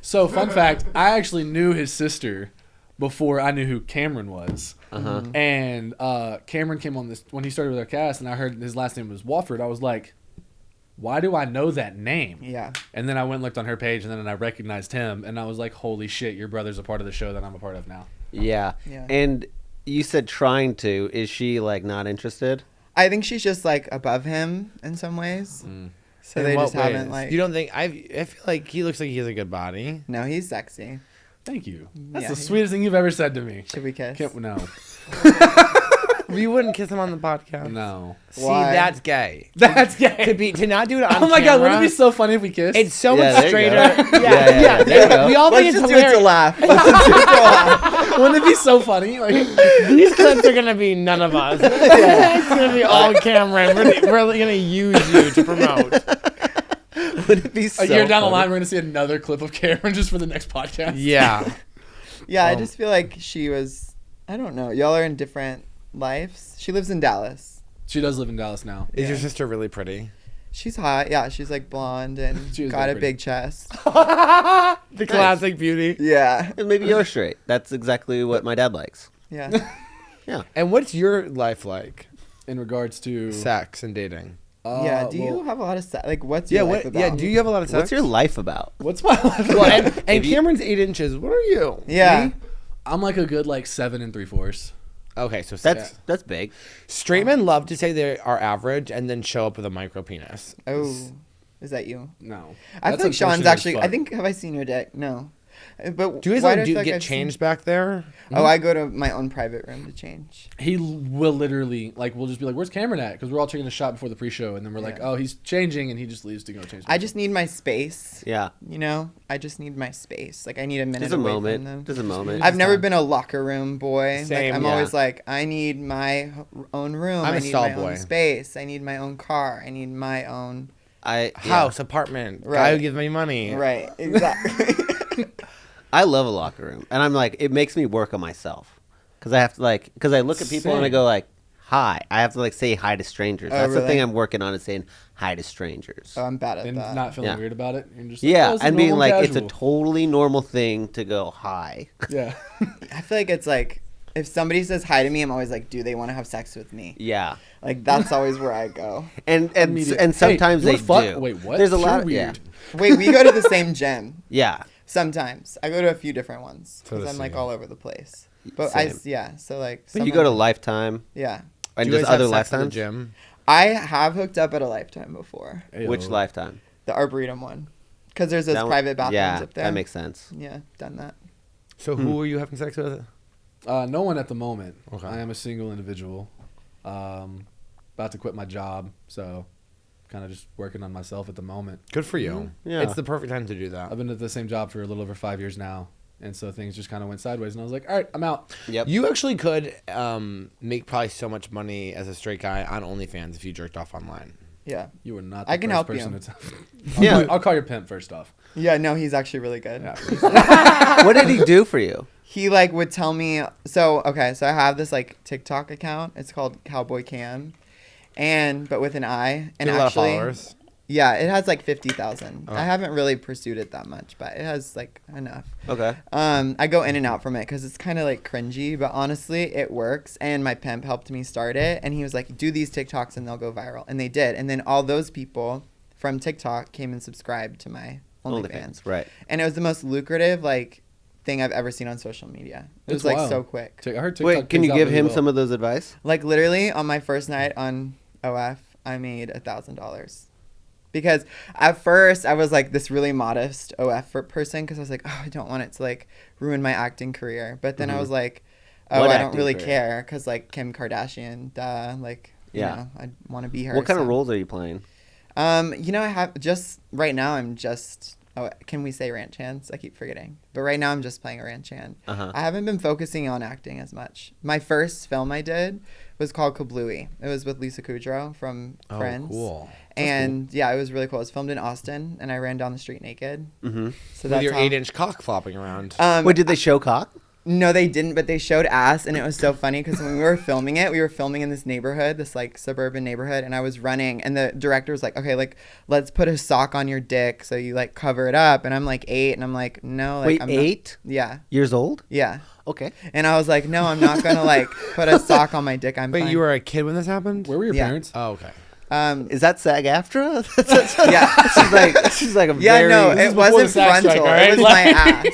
So fun fact, I actually knew his sister before I knew who Cameron was. Uh-huh. And Cameron came on this when he started with our cast, and I heard his last name was Wofford. I was like, why do I know that name? Yeah. And then I went and looked on her page, and then I recognized him, and I was like, holy shit, your brother's a part of the show that I'm a part of now. Yeah. Yeah. And you said trying to. Is she like not interested? I think she's just like above him in some ways. So In they what just haven't ways? like. You don't think I feel like he looks like he has a good body. No, he's sexy. Thank you. That's Yeah, the he- sweetest thing you've ever said to me. Should we kiss? No. You wouldn't kiss him on the podcast. No. See, Why? that's gay. That's gay. To not do it on Oh my god, wouldn't it camera, be so funny if we kissed? It's so Yeah, much there you straighter. go. Yeah, there you go. We all think Let's it's just do it to hilarious. laugh. Let's just do it to laugh. Wouldn't it be so funny? Like, These clips are gonna be none of us. It's gonna be all camera. And we're really gonna use you to promote. Would it be so a year down the funny? line, we're gonna see another clip of Cameron just for the next podcast. Yeah. Yeah, I just feel like she was. I don't know. Y'all are in different lives. She lives in Dallas. She does live in Dallas now. Is your sister really pretty? She's hot. Yeah, she's like blonde and She is got very a pretty. big chest. The classic beauty. Yeah. And maybe you're straight. That's exactly what my dad likes. Yeah. And what's your life like? In regards to Sex and dating. Yeah. Do you have a lot of sex? Like, what's your life about? Yeah. Do you have a lot of sex? What's your life about? What's my life? Well, and If you- Cameron's 8 inches. What are you? Yeah. Me? I'm like a good like 7 3/4. Okay, so That's big. straight men love to say they are average and then show up with a micro penis. Oh, is that you? No. I That's feel like Sean's unfortunate as actually. fuck. I think have I seen your dick? No. But Do you guys why like, I feel like get I've seen- changed back there? Oh, I go to my own private room to change. He will literally like we'll just be like, "Where's Cameron at?" Because we're all taking a shot before the pre-show, and then we're like, Yeah. "Oh, he's changing," and he just leaves to go change. I just need my space. Yeah. You know, I just need my space. Like I need a minute Just a away from them. moment. Just a moment. I've never been a locker room boy. Same, like, I'm yeah. always like, I need my own room. I'm I a need stall my boy. own space. I need my own car. I need my own. House, apartment, guy Right. who gives me money. Right. Exactly. I love a locker room, and I'm like, it makes me work on myself, because I have to because I look at people and I Same. go like, hi. I have to like say hi to strangers. Oh, That's the really? thing I'm working on, is saying hi to strangers. Oh, I'm bad at and that. not feeling Yeah. weird about it. And just like, Yeah, "Oh, it's and being normal like, it's a casual." totally normal thing to go hi. Yeah. I feel like it's like if somebody says hi to me, I'm always like, do they want to have sex with me? Yeah, Like that's always where I go. and Immediate- and sometimes Hey, they you wanna fuck? do. Wait, what? There's a You're lot. weird. Wait, we go to the same gym. Yeah, Sometimes I go to a few different ones because I'm like Tennessee. all over the place. But Same. so like. but you go to someone- Lifetime Yeah, and Do you just guys have other sex at the Lifetimes. gym? I have hooked up at a Lifetime before, Which Ayo. Lifetime? the Arboretum one, because there's those That one- private bathrooms yeah, up there. that makes sense. Yeah, done that. So who are you having sex with? No one at the moment. Okay. I am a single individual. About to quit my job, so kind of just working on myself at the moment. Good for you. Yeah. It's the perfect time to do that. I've been at the same job for a little over 5 years now, and so things just kind of went sideways. And I was like, all right, I'm out. Yep. You actually could make probably so much money as a straight guy on OnlyFans if you jerked off online. Yeah, You are not. The I can first help person you. to tell- Yeah. I'll call your pimp first off. yeah. No, he's actually really good. Yeah. What did he do for you? He like would tell me. So okay, so I have this like TikTok account. It's called Cowboy Cam, but with an I. And You have a lot of actually, followers. yeah, it has like 50,000. Oh. I haven't really pursued it that much, but it has like enough. Okay. I go in and out from it because it's kind of like cringy, but honestly, it works. And my pimp helped me start it, and he was like, "Do these TikToks and they'll go viral," and they did. And then all those people from TikTok came and subscribed to my OnlyFans, Right. and it was the most lucrative like thing I've ever seen on social media. It was It's like wild. so quick. I heard TikTok Wait, can pays you out give really him well. some of those advice? Like literally on my first night on OF, I made $1,000. Because at first I was like this really modest OF person because I was like, oh, I don't want it to like ruin my acting career. But then I was like, oh, What I don't acting really career? care because like Kim Kardashian, like, you Yeah. know, I want to be her. What kind of so. roles are you playing? You know, I have just right now. I'm just. Oh, can we say ranch hands? I keep forgetting. But right now I'm just playing a ranch hand. Uh-huh. I haven't been focusing on acting as much. My first film I did was called Kablooey. It was with Lisa Kudrow from Friends. cool. And yeah, it was really cool. It was filmed in Austin, and I ran down the street naked. Mm-hmm. So With that's your how- 8-inch cock flopping around. Wait, did they show cock? No, they didn't, but they showed ass, and it was so funny because when we were filming it, we were filming in this neighborhood, this like suburban neighborhood, and I was running, and the director was like, "Okay, like let's put a sock on your dick so you like cover it up," and I'm like 8, and I'm like, "No, like Wait, I'm 8 not. Yeah, years old? yeah." Okay. And I was like, "No, I'm not gonna like put a sock on my dick. I'm Wait, fine." you were a kid when this happened? Where were your Yeah. parents? Oh, okay. Is that SAG-AFTRA? Yeah. she's like a Yeah, very. no, This it is before the wasn't SAG frontal. strike, all right? It was my ass.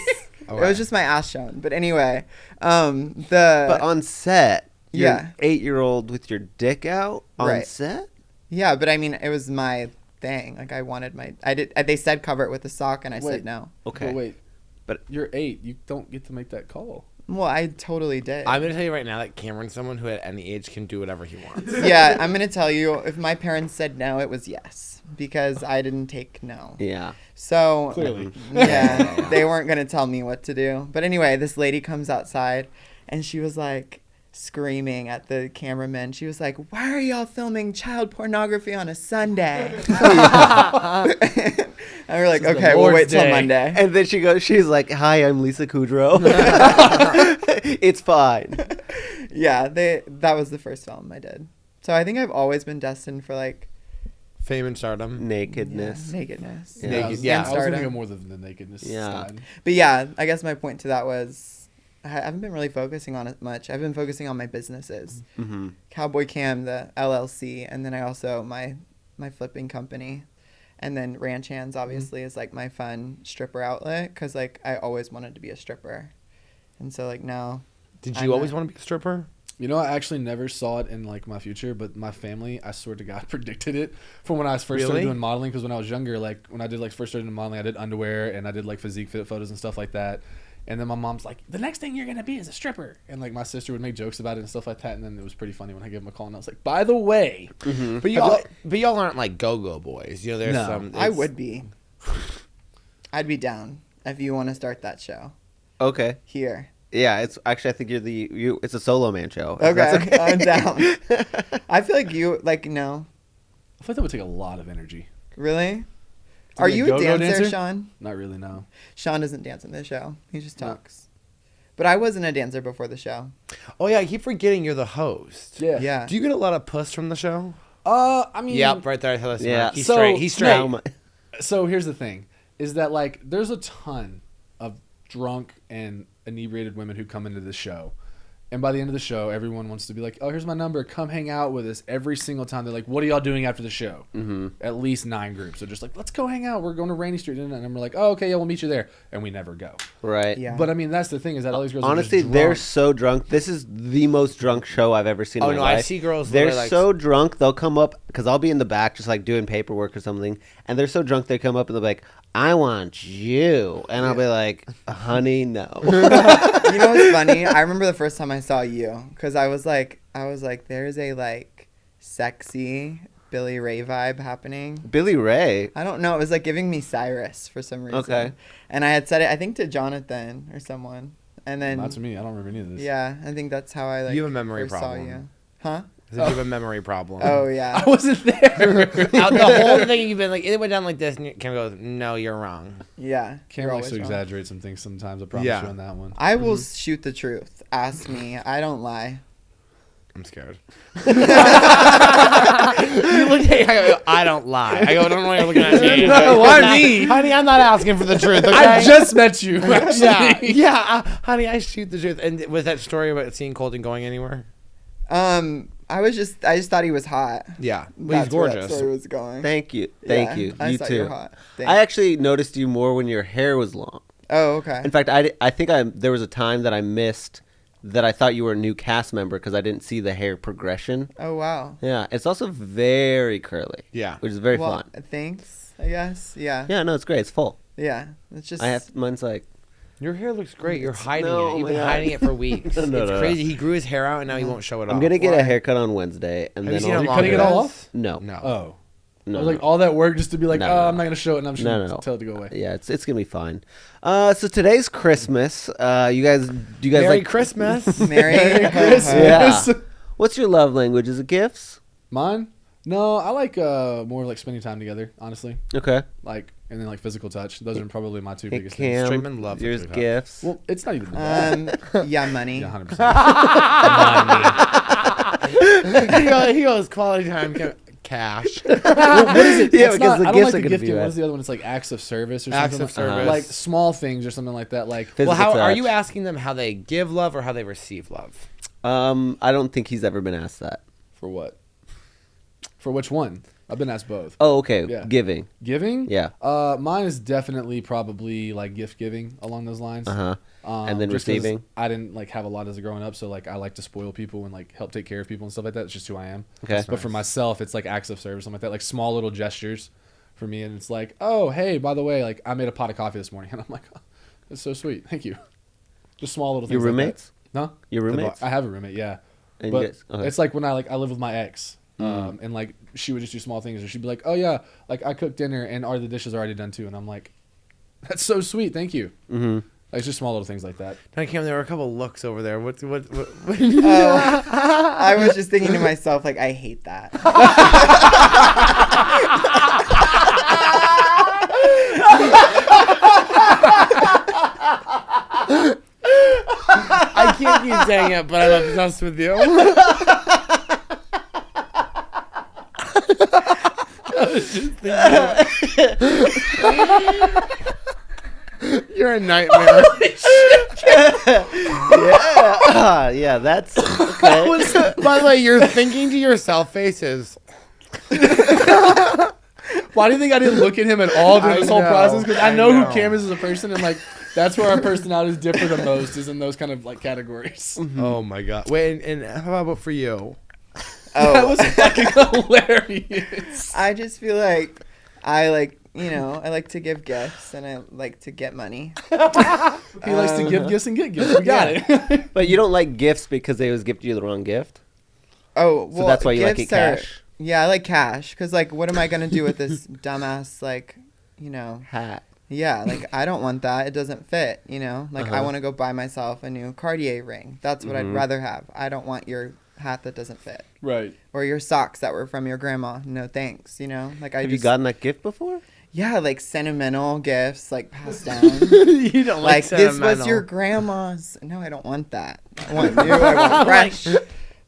It Okay. was just my ass shown. But anyway, But on set, you're Yeah. an 8-year-old with your dick out on Right. set. yeah, but I mean, it was my thing. Like I wanted they said cover it with a sock, and I Wait. said no. Okay. But wait, But- you're 8. You don't get to make that call. Well, I totally did. I'm going to tell you right now that Cameron's someone who at any age can do whatever he wants. Yeah, I'm gonna tell you. If my parents said no, it was yes because I didn't take no. Yeah. So Clearly. yeah, they weren't gonna tell me what to do. But anyway, this lady comes outside, and she was like screaming at the cameraman. She was like, "Why are y'all filming child pornography on a Sunday?" And we're like, This is the "Okay, we'll Lord's wait till day." Monday." And then she's like, "Hi, I'm Lisa Kudrow." It's fine. Yeah, that was the first film I did. So I think I've always been destined for like Fame and stardom. Nakedness. nakedness. Yeah. Naked- I was, yeah. I was gonna Stardom. go more than the nakedness Yeah. side. But yeah, I guess my point to that was I haven't been really focusing on it much. I've been focusing on my businesses. Mm-hmm. Cowboy Cam, the LLC, and then I also my flipping company. And then Ranch Hands obviously is like my fun stripper outlet cuz like I always wanted to be a stripper. And so like now. Did I'm you always not- want to be a stripper? You know, I actually never saw it in like my future, but my family, I swear to God, predicted it from when I first started Really? doing modeling. Because when I was younger, like when I did like first started doing modeling, I did underwear and I did like physique fit photos and stuff like that. And then my mom's like, the next thing you're gonna be is a stripper, and like my sister would make jokes about it and stuff like that. And then it was pretty funny when I gave them a call and I was like, by the way, But y'all aren't like go-go boys. You know, there's No. some. I it's- would be. I'd be down if you want to start that show Okay. here. Yeah, it's actually I think it's a solo man show. Okay, That's I'm down. I feel like you like no, I feel like that would take a lot of energy. really. To Are be a you a go-go dancer, dancer? Sean? Not really, no. Sean doesn't dance in the show. He just No. talks. But I wasn't a dancer before the show. Oh yeah, I keep forgetting you're the host. Yeah. Do you get a lot of puss from the show? I mean, Yep, right there. I tell us. Yeah. He's So, straight. He's straight. How mu- So here's the thing, is that like there's a ton of drunk and inebriated women who come into this show. And by the end of the show, everyone wants to be like, oh, here's my number. Come hang out with us. Every single time they're like, what are y'all doing after the show? Mm-hmm. At least 9 groups. They're just like, let's go hang out. We're going to Rainy Street. And we're like, oh, okay, yeah, we'll meet you there. And we never go. Right. Yeah. But I mean, that's the thing, is that all these girls Honestly, are just they're drunk. so drunk. This is the most drunk show I've ever seen Oh, in my no, I life. see girls They're literally, like- so drunk, they'll come up, because I'll be in the back just like doing paperwork or something, and they're so drunk they come up and they're like, I want you. And I'll be like, honey, no. You know what's funny? I remember the first time I saw you because I was like, there's a like sexy Billy Ray vibe happening. Billy Ray. I don't know. It was like giving me Cyrus for some reason. Okay. And I had said it, I think, to Jonathan or someone. And then, Not to me. I don't remember any of this. yeah, I think that's how I like. You have a memory first problem. Saw you. Huh? You have a memory problem. Oh yeah. I wasn't there. The whole thing you've been like, it went down like this, and Kim goes, "No, you're wrong." Yeah. Cam you're likes to always wrong. exaggerate some things sometimes. I promise Yeah. you on that one. I will shoot the truth. Ask me. I don't lie. I'm scared. You look at me, I go, I don't lie. I go, don't know why you're looking at me. No, why I'm not- me? Honey, I'm not asking for the truth, okay? I just met you. Actually. Honey, I shoot the truth. And was that story about seeing Colton going anywhere? I just thought he was hot. Yeah. Well, he's That's where that gorgeous. story was going. Thank you. Thank Yeah, you. I You thought too. you were hot. Thanks. I actually noticed you more when your hair was long. Oh, okay. In fact, I think there was a time that I missed that I thought you were a new cast member because I didn't see the hair progression. Oh, wow. Yeah, it's also very curly. Yeah. Which is very Well, fun. thanks, I guess. Yeah. Yeah, no, it's great. It's full. Yeah. It's just. I have mine's like Your hair looks great. You're hiding No, it. You've my been God. hiding it for weeks. No, It's no. crazy. He grew his hair out, and now he won't show it off. I'm gonna get Why? a haircut on Wednesday and Have you then seen I'll how You long cutting it is? all off? No. No. Oh. No. I was like, all that work just to be like, No, oh, no, I'm no. not going to show it, and I'm just No, going no, to no. tell it to go away. Yeah, it's gonna be fine. So today's Christmas. Do you guys Merry like Christmas. Merry Christmas. Yeah. What's your love language? Is it gifts? Mine? No, I like more like spending time together, honestly. Okay. Like, and then like physical touch. Those are probably my 2 Hey biggest things. Cam, Straightman loves yours it. gifts. Well, it's not even that. Yeah, money. Yeah, 100%. he goes quality time, cash. What is it? Yeah, It's because not, the I don't gifts like are the gonna gift be giving. bad. What is the other one? It's like acts of service or Acts something. of service. Like small things or something like that. Like, Physical Well, are touch. you asking them how they give love or how they receive love? I don't think he's ever been asked that. for what? For which one? I've been asked both. Oh, okay. Yeah. Giving. Giving? Yeah. Mine is definitely probably like gift giving along those lines. Uh-huh. And then just 'cause receiving? I didn't like have a lot as a growing up, so like I like to spoil people and like help take care of people and stuff like that. It's just who I am. Okay. But for myself, it's like acts of service, something like that, like small little gestures for me. And it's like, oh, hey, by the way, like I made a pot of coffee this morning, and I'm like, oh, that's so sweet, thank you. Just small little things. Your like that. roommates? No, Your roommates? I have a roommate, yeah. And But you guys- okay. it's like when I live with my ex, and like she would just do small things, or she'd be like, "Oh yeah, like I cooked dinner and are the dishes already done too?" And I'm like, "That's so sweet, thank you." Mm-hmm. Like, it's just small little things like that. Now, Cam, there were a couple looks over there. What Oh, I was just thinking to myself, like, I hate that. I can't keep saying it, but I'm obsessed with you. You're a nightmare. Yeah, that's okay. By the way, you're thinking to yourself faces. Why do you think I didn't look at him at all during I this whole know, process? Because I I know know. who Cam is as a person, and like That's where our personalities differ the most, is in those kind of like categories. Oh my god. Wait, and how about for you? That Oh, was fucking hilarious. I just feel like I like, I like to give gifts and I like to get money. He likes to give gifts and get gifts. We got it. But you don't like gifts because they always gift you the wrong gift. Oh, well, So that's why you like it gifts are- cash. Yeah, I like cash because, like, what am I gonna do with this dumbass, like, Hat. Yeah, like I don't want that. It doesn't fit, Like I Uh-huh. want to go buy myself a new Cartier ring. That's what I'd rather have. I don't want your hat that doesn't fit Right. or your socks that were from your grandma. No thanks, Like I Have just you gotten that gift before? yeah, like sentimental gifts like passed down. You don't Like this was your sentimental. grandma's. No, I don't want that. I want new. I want fresh.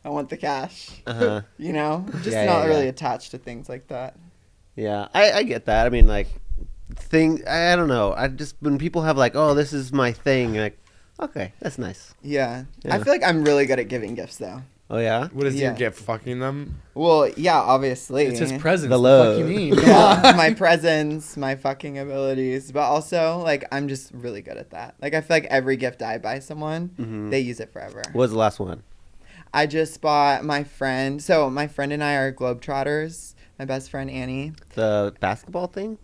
I want the cash. Uh-huh. Just Yeah, not yeah, really yeah. attached to things like that. Yeah, I get that. I mean, like, I don't know. I just, when people have like, oh, this is my thing, like, okay, that's nice. Yeah. Yeah. I feel like I'm really good at giving gifts though. Oh, yeah? What is your Yeah. gift? Fucking them? Well, yeah, obviously. It's his presence. The The love. fuck you mean? Come Yeah, on. my presence, my fucking abilities, but also like I'm just really good at that. Like I feel like every gift I buy someone, they use it forever. What was the last one? I just bought my friend. So my friend and I are globetrotters. My best friend Annie. The basketball thing?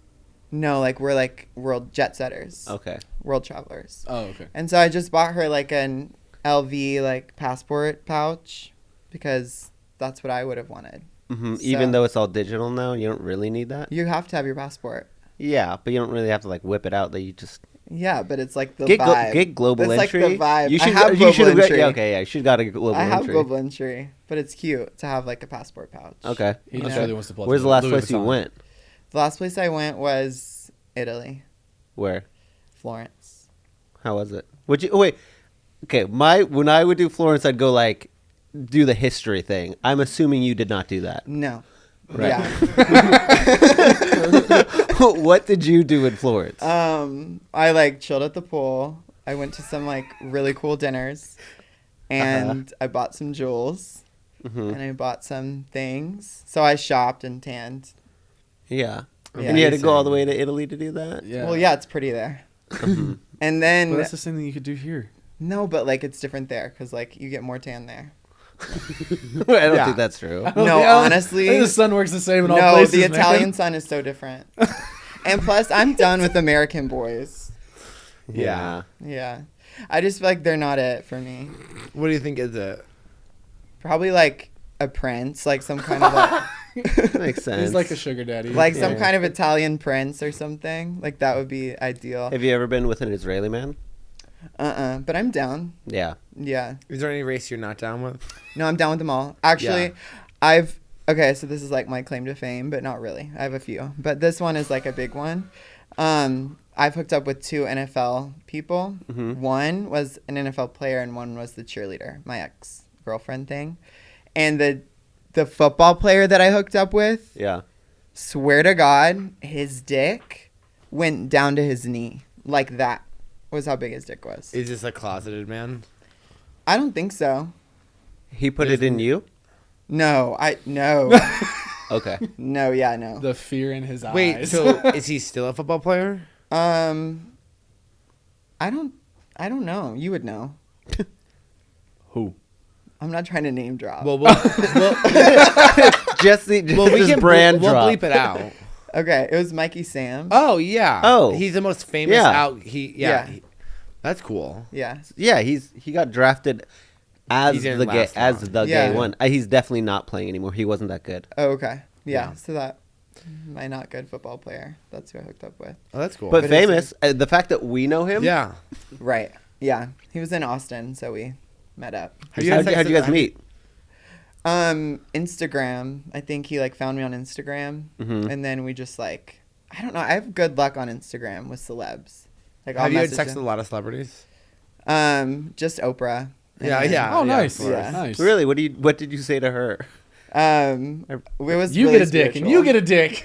No, like we're like world jet setters, Okay. world travelers. Oh, okay. And so I just bought her like an LV like passport pouch because that's what I would have wanted. Hmm. So- Even though it's all digital now, you don't really need that? You have to have your passport. Yeah, but you don't really have to like whip it out. That you just Yeah, but it's like the get vibe. get global It's entry. like the vibe. You should I have you global should have entry. yeah, okay, yeah, you should got a global I have entry. global entry, but it's cute to have like a passport pouch. Okay. He just Okay. really wants to plug. Where's the last place you went? The last place I went was Italy, Where? Florence. How was it? Would you wait? Okay, when I would do Florence, I'd go like do the history thing. I'm assuming you did not do that. No. Right. Yeah. What did you do in Florence? I like chilled at the pool. I went to some like really cool dinners, and I bought some jewels, and I bought some things. So I shopped and tanned. Yeah. Yeah. And you had to go all the way to Italy to do that? Yeah. Well, yeah, it's pretty there. And then But that's the same thing you could do here. no, but like it's different there because like you get more tan there. I don't think that's true. No, honestly, I think the sun works the same in all no, places. the man. Italian sun is so different. And plus, I'm done with American boys. Yeah. Yeah, I just feel like they're not it for me. What do you think is it? Probably like a prince, like some kind of like, Makes sense. He's like a sugar daddy. like some Yeah. kind of Italian prince or something. Like that would be ideal. Have you ever been with an Israeli man? But I'm down. Yeah. Yeah. Is there any race you're not down with? No, I'm down with them all. Actually, Yeah. okay, so this is like my claim to fame, but not really. I have a few, but this one is like a big one. I've hooked up with 2 NFL people. One was an NFL player and one was the cheerleader, my ex-girlfriend thing. And the football player that I hooked up with, Yeah. swear to God, his dick went down to his knee. Like that was how big his dick was. Is this a closeted man? I don't think so. He put it in you? No. Okay. No, yeah, no. the fear in his eyes. Wait, so is he still a football player? I don't know. You would know. Who? I'm not trying to name drop. Well, Just brand we'll drop. bleep it out. Okay, it was Mikey Sam. Oh yeah. Oh. he's the most famous Yeah. out. Yeah. That's cool. Yeah. Yeah, he got drafted as He's in the gay last round. Yeah. gay one. He's definitely not playing anymore. He wasn't that good. Oh, okay. Yeah. Yeah. So that my not good football player. That's who I hooked up with. Oh, that's cool. But But famous. The fact that we know him. yeah. Right. Yeah. He was in Austin, so we met up. Have you guys How'd you guys texted- meet? Instagram. I think he like found me on Instagram, Mhm. and then we just like I don't know. I have good luck on Instagram with celebs. Like I'll Have you had message sex with a them. lot of celebrities? Just Oprah. And Yeah, then, yeah. Oh, nice. of course. Yeah. Nice. Really? What did you say to her? It was You really get a dick, and spiritual. you get a dick.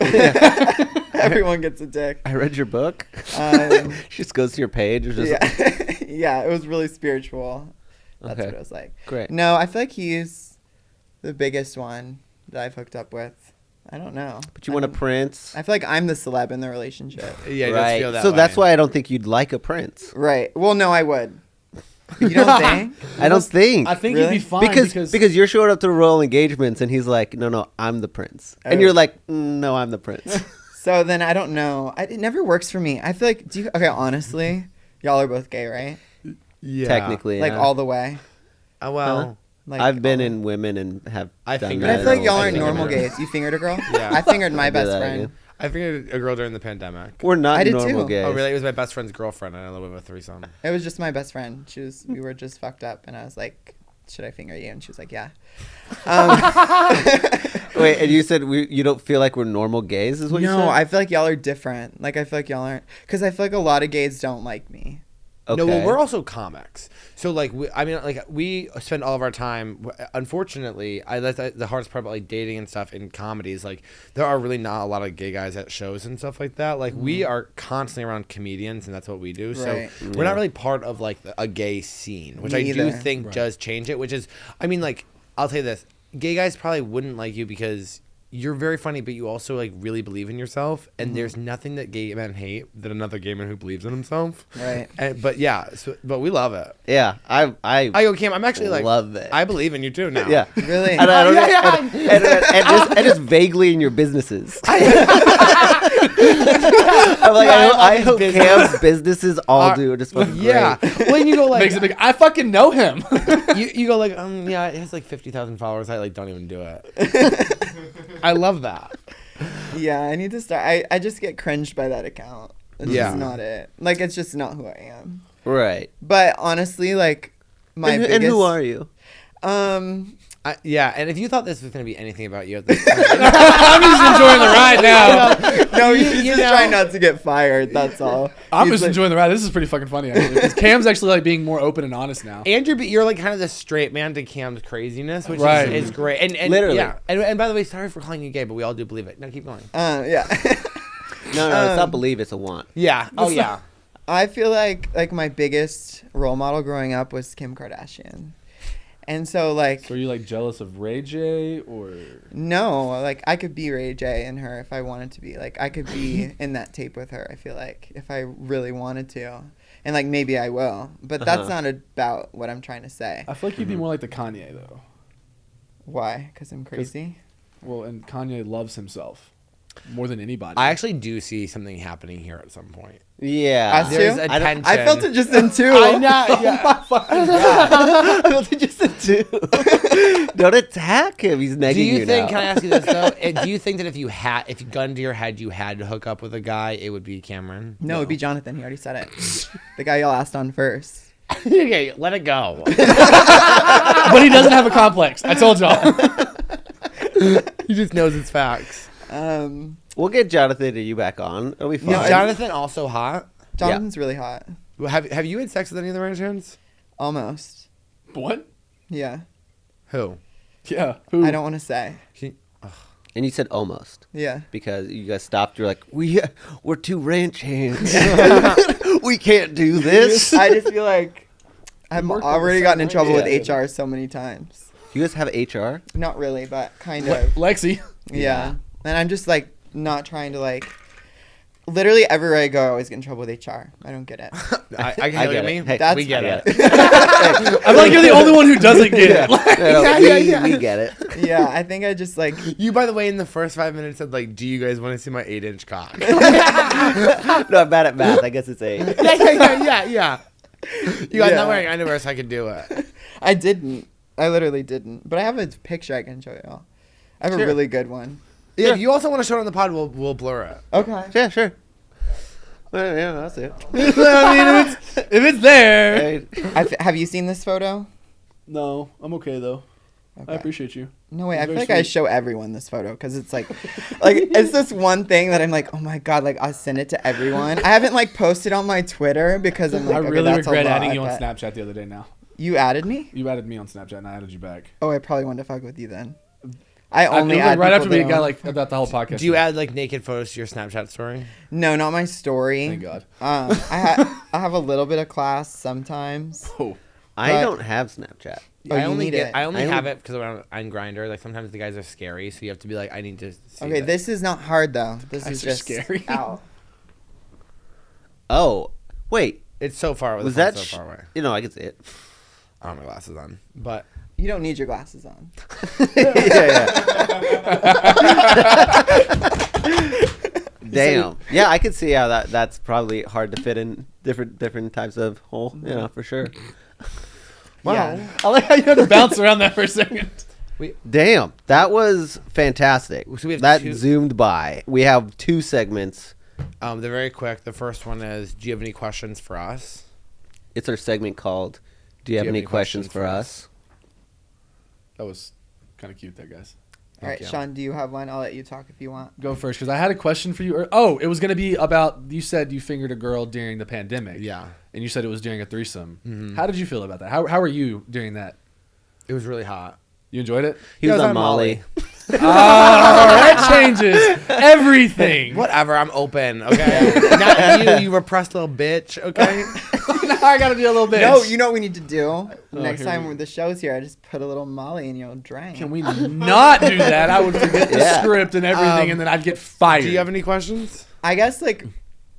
Everyone gets a dick. I read your book. Um, She just goes to your page. Or just, yeah, yeah. It was really spiritual. That's Okay. what it was like. Great. No, I feel like he's the biggest one that I've hooked up with. I don't know. But you want a prince. I feel like I'm the celeb in the relationship. Yeah, it does Right. feel that So way. that's why I don't think you'd like a prince. Right. Well, no, I would. You don't think? I don't think. I think Really? you'd be fine because you're showing up to the royal engagements and he's like, no, I'm the prince. And Oh. you're like, no, I'm the prince. So then I don't know. It never works for me. I feel like, okay, honestly, y'all are both gay, right? yeah. Technically. Like yeah. all the way. Well, Like I've been all- in women and have I done fingered But I that. feel like y'all I aren't fingered normal her. gays. You fingered a girl? Yeah. I fingered my I'll do best that friend. again. I fingered a girl during the pandemic. We're not I did normal too. gays. Oh, really? It was my best friend's girlfriend, and I lived with a threesome. It was just my best friend. We were just fucked up, and I was like, should I finger you? And she was like, yeah. Wait, and you said you don't feel like we're normal gays, is what you said? No, I feel like y'all are different. Like, I feel like y'all aren't. Because I feel like a lot of gays don't like me. Okay. No, well, we're also comics. So, like, we spend all of our time. Unfortunately, that's the hardest part about like dating and stuff in comedies. Like, there are really not a lot of gay guys at shows and stuff like that. Like, we are constantly around comedians, and that's what we do. So, Right. we're not really part of like a gay scene, which Me I do either. think does change it. Which is, I mean, like, I'll tell you this: gay guys probably wouldn't like you because you're very funny, but you also like really believe in yourself. And there's nothing that gay men hate than another gay man who believes in himself. Right. But yeah, but we love it. Yeah, I go, Cam. I'm actually like love it. I believe in you too now. yeah. Really? And I don't and just vaguely in your businesses. I'm like, I hope business. Cam's businesses all do just fucking Yeah. great. When you go like Makes it big. I fucking know him. you go like yeah, it has like 50,000 followers. I like don't even do it. I love that. Yeah, I need to start. I just get cringed by that account. It's Yeah. just not it. Like, it's just not who I am. Right. But honestly, like, my And, biggest... and who are you? Yeah, and if you thought this was gonna be anything about you at this point, I'm just enjoying the ride now. No, he's you just know- trying not to get fired. That's all. I'm He's just like- enjoying the ride. This is pretty fucking funny, actually. Because Cam's actually like being more open and honest now. Andrew, you're like kind of the straight man to Cam's craziness, which Right. is great. And Literally. yeah. And by the way, sorry for calling you gay, but we all do believe it. No, keep going. Yeah. No, it's not believe, it's a want. Yeah. Oh yeah. I feel like my biggest role model growing up was Kim Kardashian. And so, like, So are you like jealous of Ray J or? no, like, I could be Ray J and her if I wanted to be. Like, I could be in that tape with her, I feel like, if I really wanted to. And, like, maybe I will. But that's not about what I'm trying to say. I feel like you'd be more like the Kanye though. Why? Because I'm crazy? Well, and Kanye loves himself more than anybody. I actually do see something happening here at some point. Yeah. Us There's too? a tension. I felt it just in two. I know. Yeah. I felt it just a two. Don't attack him. He's negging Do you think? now. Can I ask you this though? Do you think that if you gun to your head, you had to hook up with a guy, it would be Cameron? No, it'd be Jonathan. He already said it. The guy y'all asked on first. Okay, let it go. but he doesn't have a complex. I told y'all. He just knows it's facts. We'll get Jonathan and you back on. It'll be fun. No, Jonathan also hot. Jonathan's really hot. Have you had sex with any of the Ranchans? Almost. What? Yeah. Who? Yeah. Who? I don't want to say. And you said almost. Yeah. Because you guys stopped. You're like, we're two ranch hands. We can't do this. I just feel like I've work with already the gotten in same trouble way. with HR so many times. You guys have HR? Not really, but kind of. Lexi. Yeah. And I'm just like not trying to like. Literally everywhere I go, I always get in trouble with HR. I don't get it. I I get get me. it. Hey, That's- we get I it. I feel like you're the only one who doesn't get it. We get it. Yeah, I think I just like. You, by the way, in the first 5 minutes said like, "Do you guys want to see my 8-inch cock?" No, I'm bad at math. I guess it's 8. yeah. You guys Yeah. not wearing underwear, so I could do it. I didn't. I literally didn't. But I have a picture I can show y'all. I have Sure. a really good one. Yeah, if you also want to show it on the pod, we'll blur it. Okay. Yeah, sure. Well, yeah, that's it. I mean, if it's there. Hey, Have you seen this photo? No, I'm okay though. Okay. I appreciate you. No way. I feel Very like I sweet. show everyone this photo because it's like it's this one thing that I'm like, oh my god, like I'll send it to everyone. I haven't like posted on my Twitter because I'm like, I okay, really that's a regret lot, adding you on but- Snapchat the other day now. You added me? You added me on Snapchat and I added you back. Oh, I probably wanted to fuck with you then. I It only was, add like, right people after we that got I- like about the whole podcast. Do you add like naked photos to your Snapchat story? No, not my story. Thank God. I have a little bit of class sometimes. Oh. I But- don't have Snapchat. Oh, I you only need it. I only I have only- it because I'm Grindr. Like sometimes the guys are scary, so you have to be like, I need to. See Okay, that. this is not hard though. This guys is are just scary. out. Oh, wait. It's so far. Was the that? phone's so far away? You know, I can see it. I don't have my glasses on, but You don't need your glasses on. Damn. Yeah, I could see how that's probably hard to fit in different types of hole. You know, for sure. wow. Yeah. I like how you had to bounce around that for a second. Damn, that was fantastic. So we have that two- zoomed by. We have 2 segments. They're very quick. The first one is, do you have any questions for us? It's our segment called "Do you have any questions for us?" That was kind of cute there, guys. All right, you. Sean, do you have one? I'll let you talk if you want. Go first, because I had a question for you. Oh, it was going to be about, you said you fingered a girl during the pandemic. Yeah. And you said it was during a threesome. How did you feel about that? How were you during that? It was really hot. You enjoyed it? He Yeah, was I was on on Molly. Oh, that changes everything. Whatever. I'm open. Okay. Not you repressed little bitch. Okay. Now I got to be a little bit. No, you know what we need to do? Next here time we- when the show's here, I just put a little Molly in your drink. Can we not do that? I would forget the Yeah. script and everything, and then I'd get fired. Do you have any questions? I guess, like,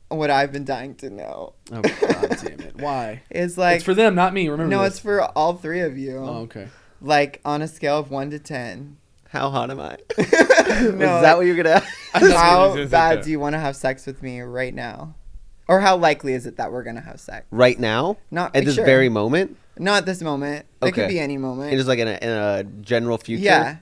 what I've been dying to know Oh, God damn it. Why? is, like... It's for them, not me. Remember No, this. it's for all 3 of you. Oh, okay. Like, on a scale of 1 to 10. How hot am I? No, Is that what you're gonna? how Just bad like do you want to have sex with me right now? Or how likely is it that we're going to have sex? Right now? Not At this sure. very moment? Not at this moment. It could Okay. be any moment. And just like in a general future? Yeah.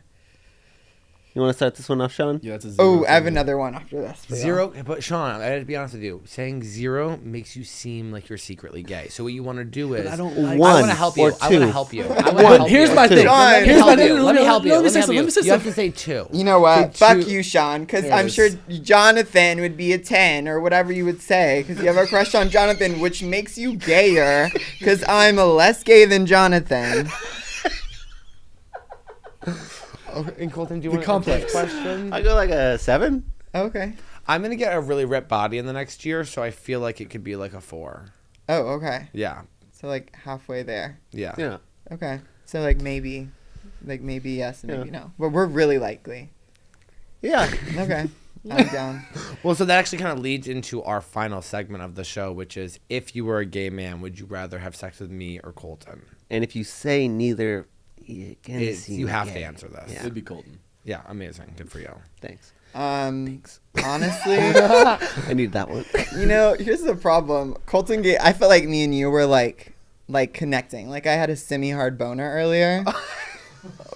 You want to start this one off, Shawn? Yeah, it's a 0. Oh, I have for me. another one after this. for y'all. 0, but Sean, I gotta be honest with you. Saying 0 makes you seem like you're secretly gay. So what you want to do is, I don't like One I want to help you. or I want to two. help you. I One. want to help Here's you. my thing. Sean, Let me Here's help my you. thing. Let me help you. Let me say Let something. me Let me say You have to something. say 2. You know what? Say Fuck 2. you, Sean, because There I'm it sure is. Jonathan would be a 10 or whatever you would say because you have a crush on Jonathan, which makes you gayer because I'm less gay than Jonathan. Okay, and Colton, do you The want complex. to question? I go like a 7. Okay. I'm gonna get a really ripped body in the next year, so I feel like it could be like a 4. Oh, okay. Yeah. So, like, halfway there. Yeah. Yeah. Okay. So, like, maybe yes and maybe Yeah. no. But we're really likely. Yeah. Okay. I'm down. Well, so that actually kind of leads into our final segment of the show, which is, if you were a gay man, would you rather have sex with me or Colton? And if you say neither, you You have to answer this. Yeah. It'd be Colton. Yeah, amazing. Good for you. Thanks. Honestly, I need that one. you know, here's the problem. Colton gay, I felt like me and you were like connecting. Like I had a semi-hard boner earlier.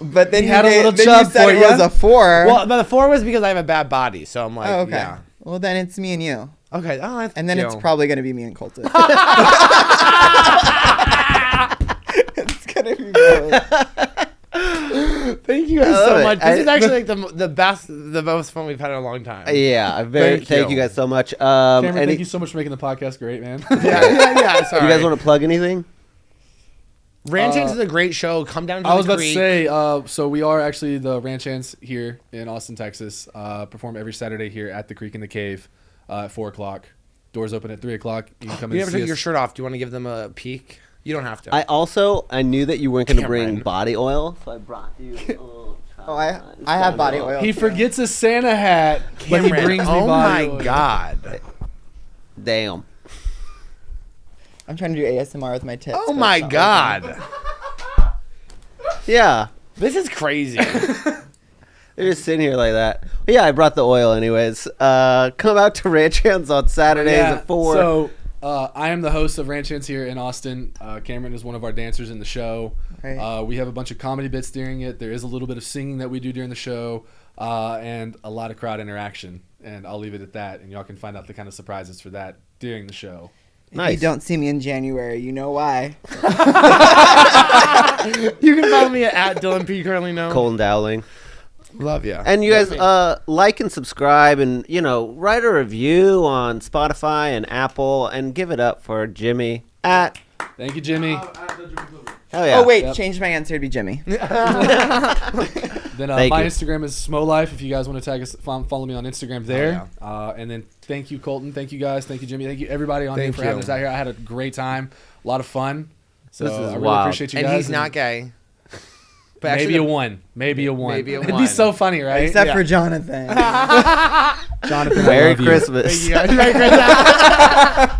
But then He you had a gave- little then chub you said for it ya. was a 4. Well, but the 4 was because I have a bad body, so I'm like, oh, okay. yeah. Well, then it's me and you. Okay. Oh, that's And then it's cute. probably going to be me and Colton. It's going to be both. Thank you guys I love so it. much. This is actually like the best, the most fun we've had in a long time. Yeah, Thank thank you. you guys so much. Cameron, Any- thank you so much for making the podcast great, man. Yeah. Sorry. you guys want to plug anything? Ranch Hands is a great show. Come down to I was the about to creek. say, so we are actually the Ranch Hands here in Austin, Texas. Perform every Saturday here at the Creek in the Cave at 4 o'clock. Doors open at 3 o'clock. You can come You and never see took your us. shirt off. Do you want to give them a peek? You don't have to. I knew that you weren't going to bring Cameron. body oil, so I brought you. Oh, I have body oil. He too. forgets a Santa hat, but he Cameron, brings me oh body my oil. god. Damn. I'm trying to do ASMR with my tits. Oh but it's my not god. Yeah. This is crazy. They're just sitting here like that. But yeah, I brought the oil anyways. Come out to Ranch Hands on Saturdays at 4. So I am the host of Ranch Hands here in Austin. Cameron is one of our dancers in the show. Right. We have a bunch of comedy bits during it. There is a little bit of singing that we do during the show, and a lot of crowd interaction. And I'll leave it at that. And y'all can find out the kind of surprises for that during the show. If Nice. you don't see me in January, you know why. You can follow me at Dylan P. Currently known. Colton Dowling. Love you. And you guys like and subscribe and, write a review on Spotify and Apple and give it up for Jimmy at. Thank you, Jimmy. Hell yeah. Oh, wait. Yep. Changed my answer to be Jimmy. Then Thank my you. Instagram is SmoLife. If you guys want to tag us, follow me on Instagram there. And then thank you, Colton. Thank you, guys. Thank you, Jimmy. Thank you, everybody on here Thank for you. having us out here. I had a great time. A lot of fun. So This is I really wild. appreciate you And guys. he's not gay. But Maybe actually, a 1. Maybe a 1. Maybe a It'd 1. be so funny, right? Except Yeah. for Jonathan. Jonathan, I Merry love you. Christmas. Merry Christmas.